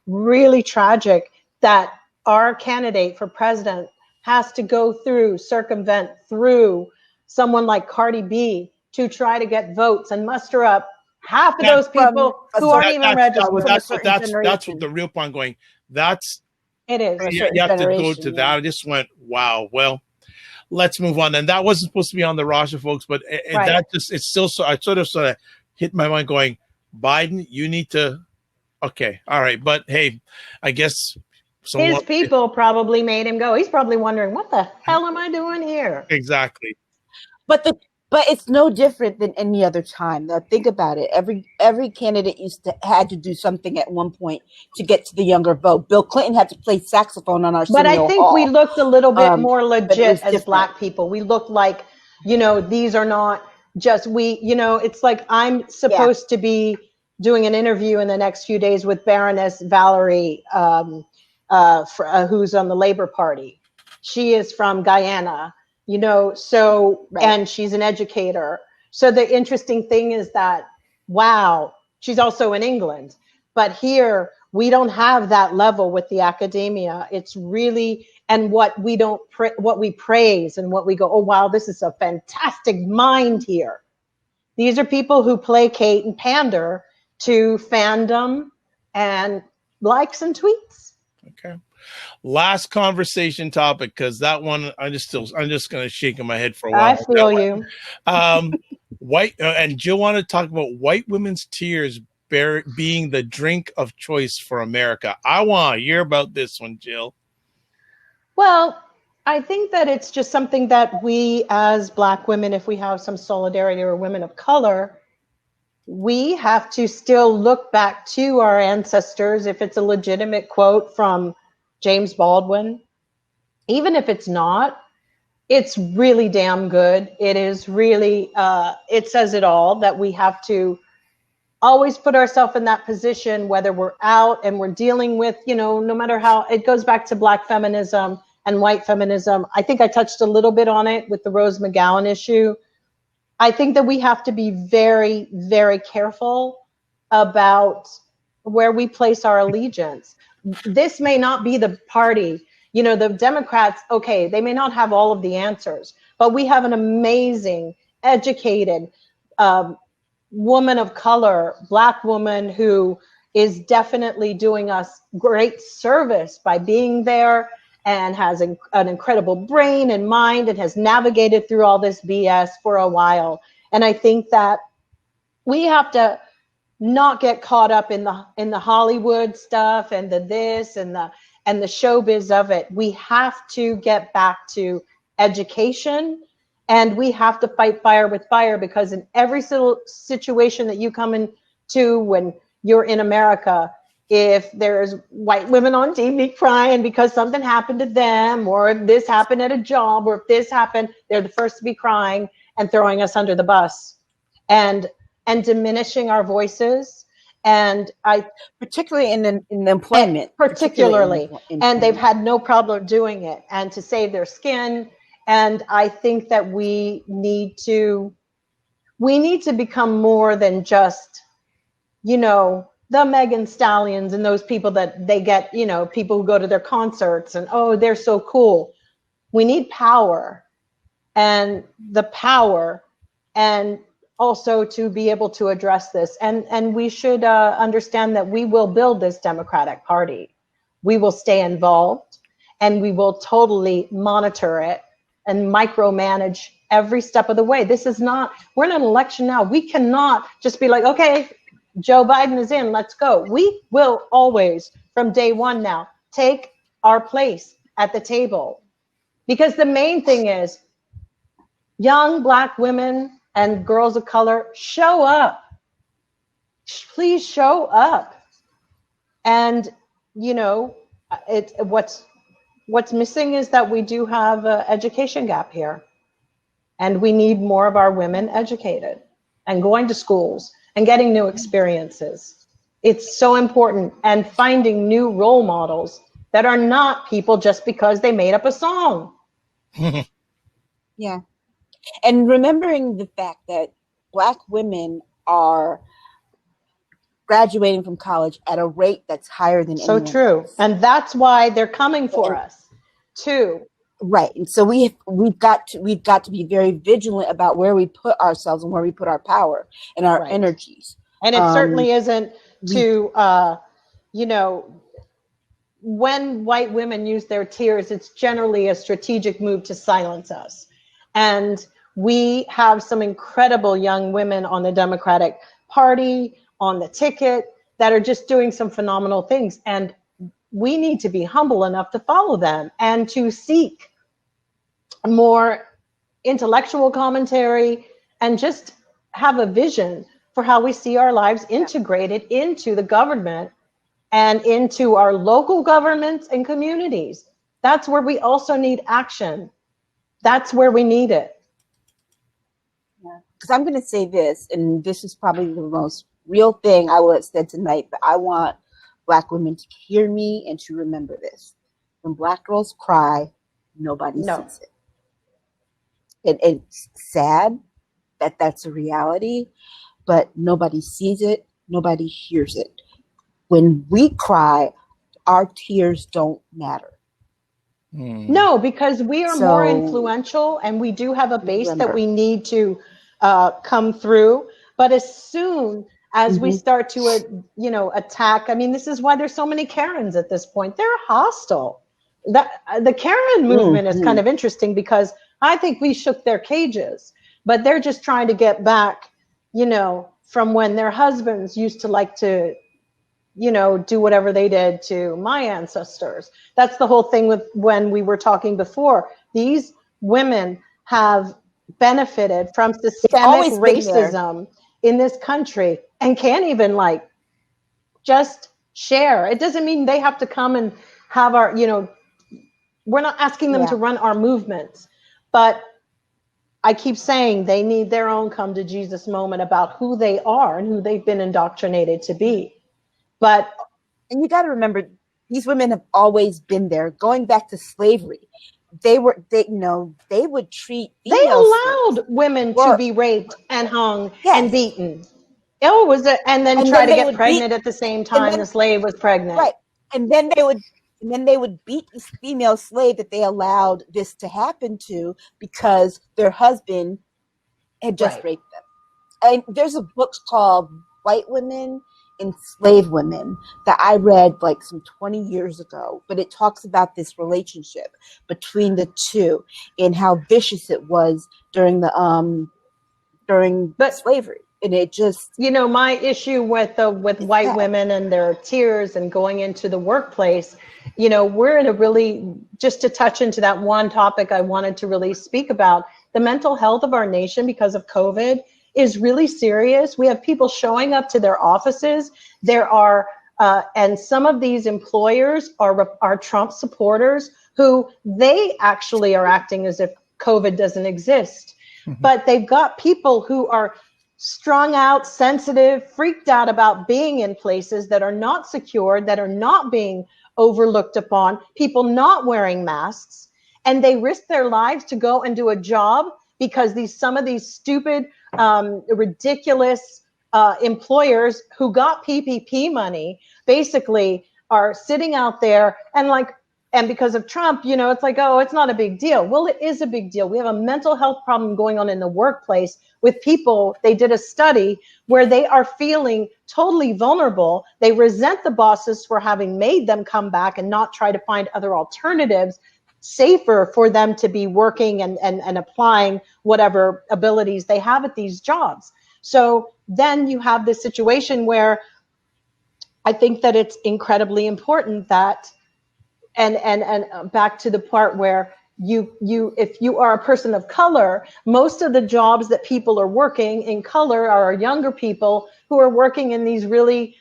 really tragic that our candidate for president has to go through, circumvent through someone like Cardi B to try to get votes and muster up half of those people who aren't even registered. That's what the real point going. That's it is. You have to go to that. I just went, wow. Well, let's move on. And that wasn't supposed to be on the roster, folks, but that just, it's still so, I sort of hit my mind going, Biden, you need to, okay, all right. But hey, I guess his people probably made him go. He's probably wondering, what the hell am I doing here? Exactly. But it's no different than any other time. Now think about it. Every candidate had to do something at one point to get to the younger vote. Bill Clinton had to play saxophone on our But I think Hall. we looked a little bit more legit as Black people. We looked like, these are not just it's like I'm supposed to be doing an interview in the next few days with Baroness Valerie, who's on the Labor Party. She is from Guyana. And she's an educator. So the interesting thing is that, wow, she's also in England. But here, we don't have that level with the academia. It's really, and what we praise and what we go, oh, wow, this is a fantastic mind here. These are people who placate and pander to fandom and likes and tweets. Okay. Last conversation topic, because that one I'm just going to shake in my head for a while. I feel you. White and Jill wanted to talk about white women's tears being the drink of choice for America. I want to hear about this one, Jill. Well, I think that it's just something that we as Black women, if we have some solidarity, or women of color, we have to still look back to our ancestors. If it's a legitimate quote from James Baldwin, even if it's not, it's really damn good. It is really, it says it all, that we have to always put ourselves in that position, whether we're out and we're dealing with, no matter how, it goes back to Black feminism and white feminism. I think I touched a little bit on it with the Rose McGowan issue. I think that we have to be very, very careful about where we place our allegiance. This may not be the party, the Democrats, okay, they may not have all of the answers, but we have an amazing, educated woman of color, Black woman who is definitely doing us great service by being there and has an incredible brain and mind and has navigated through all this BS for a while. And I think that we have to not get caught up in the Hollywood stuff and the this and the showbiz of it. We have to get back to education, and we have to fight fire with fire, because in every single situation that you come into when you're in America, if there's white women on TV crying because something happened to them, or if this happened at a job, or if this happened, they're the first to be crying and throwing us under the bus. And diminishing our voices, and particularly in employment, and they've had no problem doing it, and to save their skin. And I think that we need to become more than just, the Megan Stallions and those people that they get, people who go to their concerts and, oh, they're so cool. We need power, and also to be able to address this. And we should understand that we will build this Democratic Party. We will stay involved, and we will totally monitor it and micromanage every step of the way. We're in an election now. We cannot just be like, okay, Joe Biden is in, let's go. We will always, from day one now, take our place at the table. Because the main thing is, young Black women and girls of color, show up. Please show up. And what's missing is that we do have an education gap here, and we need more of our women educated and going to schools and getting new experiences. It's so important, and finding new role models that are not people just because they made up a song. Yeah. And remembering the fact that Black women are graduating from college at a rate that's higher than So anyone true. else. And that's why they're coming for us too. Right. And so we've got to be very vigilant about where we put ourselves and where we put our power and our energies. And it certainly isn't to, you know, when white women use their tears, it's generally a strategic move to silence us. And we have some incredible young women on the Democratic Party, on the ticket, that are just doing some phenomenal things. And we need to be humble enough to follow them and to seek more intellectual commentary and just have a vision for how we see our lives integrated into the government and into our local governments and communities. That's where we also need action. That's where we need it. Because I'm going to say this, and this is probably the most real thing I will have said tonight, but I want Black women to hear me and to remember this. When Black girls cry, nobody sees it. And it's sad that that's a reality, but nobody sees it, nobody hears it. When we cry, our tears don't matter. No, because we are more influential and we do have a base that we need to come through. But as soon as we start to, attack, I mean, this is why there's so many Karens at this point. They're hostile. The Karen movement is kind of interesting because I think we shook their cages, but they're just trying to get back, from when their husbands used to like to, do whatever they did to my ancestors. That's the whole thing with when we were talking before. These women have benefited from systemic racism in this country and can't even just share. It doesn't mean they have to come and have our, we're not asking them to run our movements, but I keep saying they need their own come to Jesus moment about who they are and who they've been indoctrinated to be. And you got to remember, these women have always been there. Going back to slavery, they would treat. They allowed women to be raped and hung and beaten. And then try to get pregnant at the same time the slave was pregnant. Right, and then they would beat this female slave that they allowed this to happen to because their husband had just raped them. And there's a book called White Women Enslaved Women that I read some 20 years ago, but it talks about this relationship between the two and how vicious it was during slavery. And it just, my issue with white women and their tears and going into the workplace, we're in a really, just to touch into that one topic I wanted to really speak about, the mental health of our nation because of COVID is really serious. We have people showing up to their offices. There are, and some of these employers are Trump supporters who they actually are acting as if COVID doesn't exist. But they've got people who are strung out, sensitive, freaked out about being in places that are not secured, that are not being overlooked upon, people not wearing masks, and they risk their lives to go and do a job because some of these stupid, ridiculous employers who got PPP money basically are sitting out there and because of Trump, it's it's not a big deal. Well, it is a big deal. We have a mental health problem going on in the workplace with people. They did a study where they are feeling totally vulnerable. They resent the bosses for having made them come back and not try to find other alternatives safer for them to be working and applying whatever abilities they have at these jobs. So then you have this situation where I think that it's incredibly important that, and back to the part where if you are a person of color, most of the jobs that people are working in color are younger people who are working in these really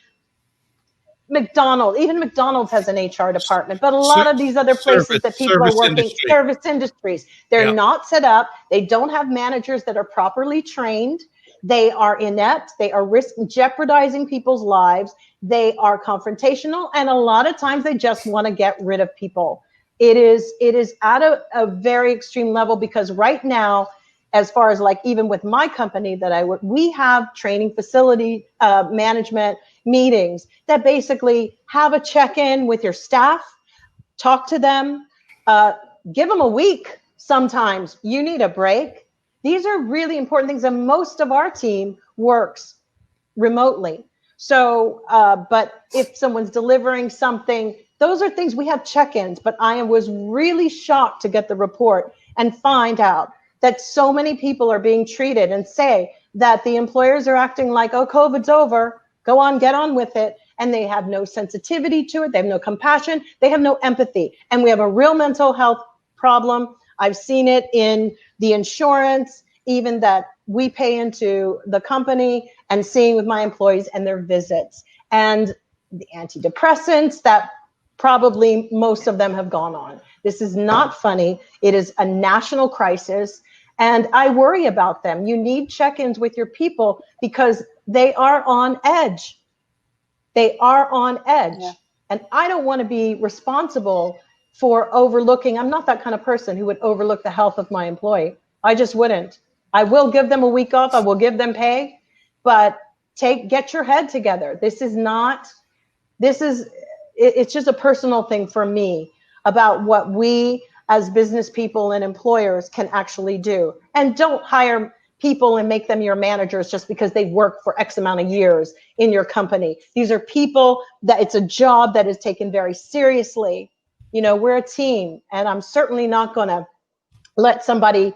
even McDonald's has an HR department, but a lot of these other places that people are working, service industries, they're not set up. They don't have managers that are properly trained. They are inept. They are jeopardizing people's lives. They are confrontational. And a lot of times they just want to get rid of people. It is at a very extreme level because right now as far as like, even with my company that I work, we have training facility management meetings that basically have a check-in with your staff, talk to them, give them a week. Sometimes you need a break. These are really important things, and most of our team works remotely. So, but if someone's delivering something, those are things we have check-ins. But I was really shocked to get the report and find out that so many people are being treated and say that the employers are acting like, oh, COVID's over, go on, get on with it. And they have no sensitivity to it. They have no compassion. They have no empathy. And we have a real mental health problem. I've seen it in the insurance, even that we pay into the company, and seeing with my employees and their visits, and the antidepressants that probably most of them have gone on. This is not funny. It is a national crisis, and I worry about them. You need check-ins with your people because they are on edge. They are on edge. Yeah. And I don't want to be responsible for overlooking. I'm not that kind of person who would overlook the health of my employee. I just wouldn't. I will give them a week off. I will give them pay, but get your head together. It's just a personal thing for me about what we as business people and employers can actually do. And don't hire people and make them your managers just because they work for X amount of years in your company. These are people that it's a job that is taken very seriously. You know, we're a team, and I'm certainly not going to let somebody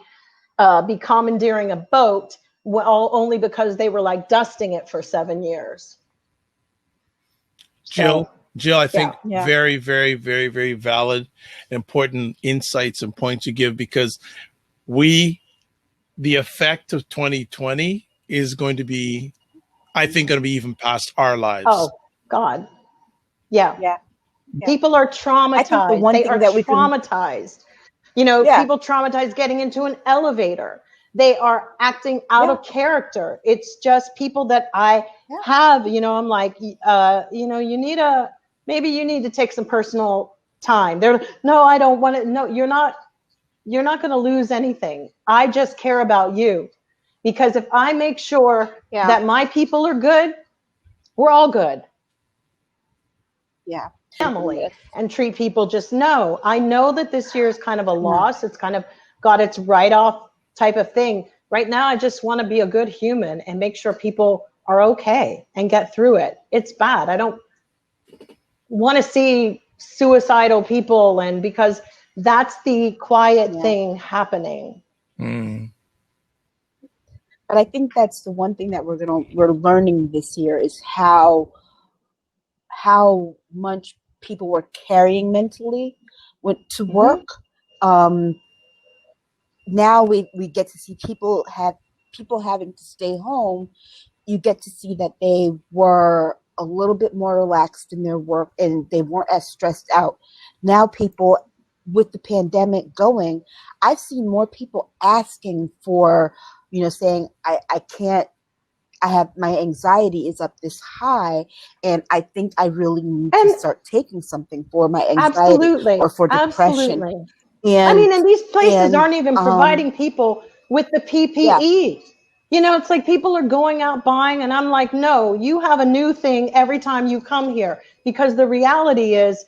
be commandeering a boat only because they were like dusting it for 7 years. Jill, I think very, very, very, very valid, important insights and points you give, because the effect of 2020 is going to be, I think, going to be even past our lives. Oh, God. Yeah. People are traumatized. They are traumatized. People traumatized getting into an elevator. They are acting out of character. It's just people that I have, I'm like, maybe you need to take some personal time. No, I don't want to. No, you're not going to lose anything. I just care about you, because if I make sure that my people are good, we're all good. Yeah. Family, and treat people. Just know, I know that this year is kind of a loss. It's kind of got its write-off type of thing. Right now, I just want to be a good human and make sure people are okay and get through it. It's bad. I don't want to see suicidal people, and because that's the quiet thing happening. Mm. But I think that's the one thing that we're learning this year is how much people were carrying mentally to work. Now we get to see people having to stay home. You get to see that they were a little bit more relaxed in their work, and they weren't as stressed out. Now people, with the pandemic going, I've seen more people asking for, saying, I can't, my anxiety is up this high, and I think I really need to start taking something for my anxiety or for depression. And these places aren't even providing people with the PPE. It's like people are going out buying, and I'm like, no, you have a new thing every time you come here, because the reality is,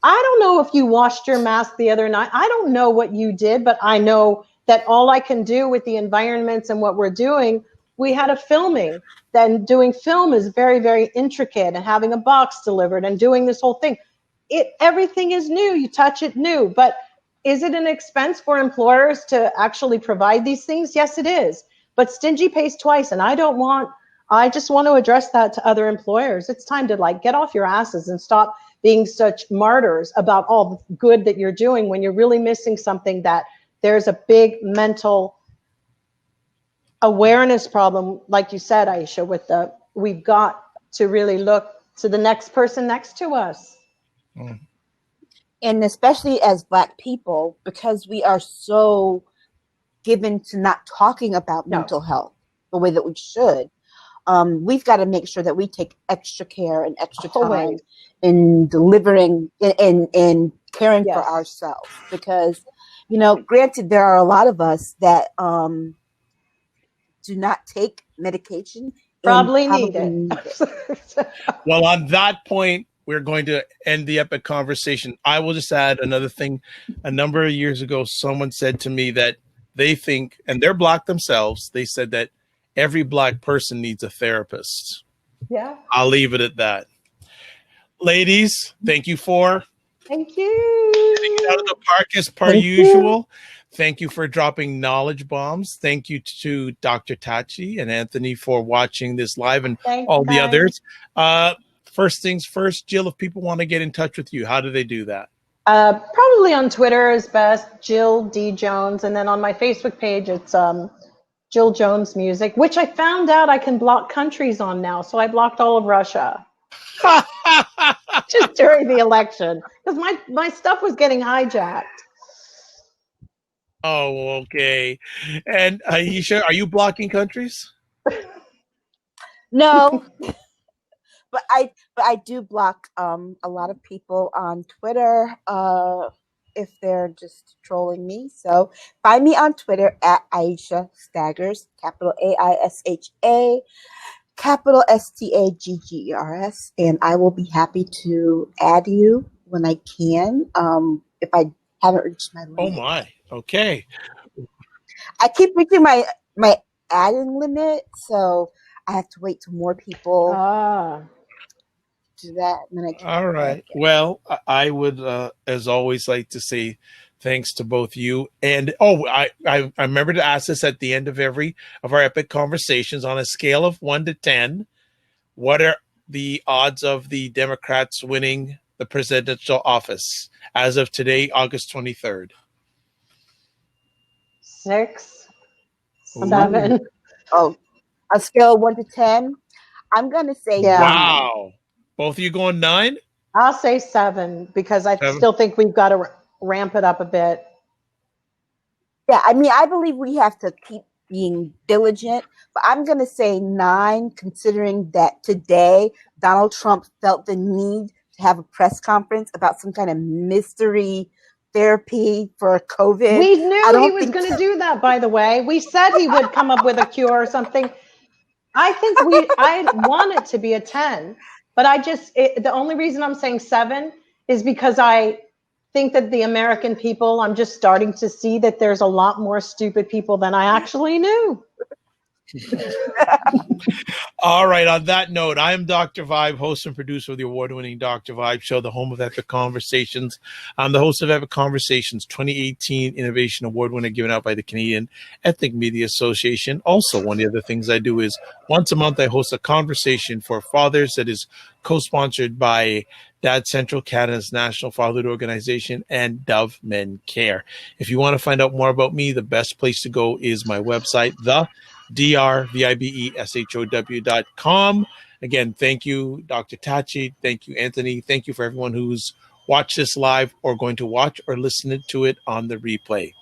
I don't know if you washed your mask the other night. I don't know what you did, but I know that all I can do with the environments and what we're doing, we had a filming. Then doing film is very, very intricate, and having a box delivered and doing this whole thing. Everything is new. You touch it new. But is it an expense for employers to actually provide these things? Yes, it is. But stingy pays twice. And I just want to address that to other employers. It's time to get off your asses and stop being such martyrs about all the good that you're doing when you're really missing something, that there's a big mental awareness problem, like you said, Aisha, we've got to really look to the next person next to us. And especially as Black people, because we are so given to not talking about mental health the way that we should, we've got to make sure that we take extra care and extra time in delivering and caring for ourselves. Because, granted, there are a lot of us that do not take medication Probably and need it. Well, on that point, we're going to end the epic conversation. I will just add another thing. A number of years ago, someone said to me that they think, and they're Black themselves, they said that every Black person needs a therapist. Yeah. I'll leave it at that. Ladies, thank you for Thank you. getting it out of the park as per usual. Thank you for dropping knowledge bombs. Thank you to Dr. Tachi and Anthony for watching this live, and all the others. First things first, Jill, if people want to get in touch with you, how do they do that? Probably on Twitter is best, Jill D. Jones. And then on my Facebook page, it's Jill Jones Music, which I found out I can block countries on now. So I blocked all of Russia just during the election because my stuff was getting hijacked. Oh, okay. And Aisha, are you blocking countries? No, but I do block a lot of people on Twitter if they're just trolling me. So find me on Twitter at Aisha Staggers, capital AISHA, capital STAGGERS, and I will be happy to add you when I can. If I haven't reached my limit. Oh my. Okay. I keep reaching my adding limit, so I have to wait till more people do that. And then I can. All right. Well, I would, as always, like to say thanks to both you. And I remember to ask this at the end of every of our epic conversations. On a scale of 1 to 10, what are the odds of the Democrats winning the presidential office as of today, August 23rd? 6, 7. Oh, a scale of 1 to 10. I'm gonna say 9. Wow. Both of you going 9? I'll say 7 because I still think we've got to ramp it up a bit. Yeah, I mean, I believe we have to keep being diligent, but I'm going to say 9, considering that today Donald Trump felt the need to have a press conference about some kind of mystery therapy for COVID. We knew he was going to do that, by the way. We said he would come up with a cure or something. I think I want it to be a 10, but the only reason I'm saying 7 is because I think that the American people, I'm just starting to see that there's a lot more stupid people than I actually knew. All right. On that note, I am Dr. Vibe, host and producer of the award-winning Dr. Vibe show, the home of Epic Conversations. I'm the host of Epic Conversations 2018 Innovation Award winner given out by the Canadian Ethnic Media Association. Also, one of the other things I do is once a month, I host a conversation for fathers that is co-sponsored by Dad Central, Canada's national fatherhood organization, and Dove Men Care. If you want to find out more about me, the best place to go is my website, drvibeshow.com. Again, thank you, Dr. Tachi. Thank you, Anthony. Thank you for everyone who's watched this live or going to watch or listen to it on the replay.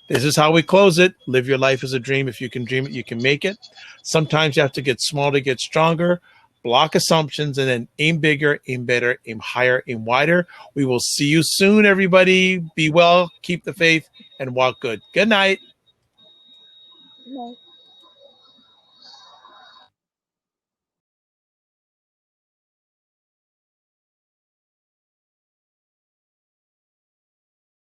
This is how we close it. Live your life as a dream. If you can dream it, you can make it. Sometimes you have to get small to get stronger. Block assumptions and then aim bigger, aim better, aim higher, aim wider. We will see you soon, everybody. Be well, keep the faith, and walk good. Good night. Good night.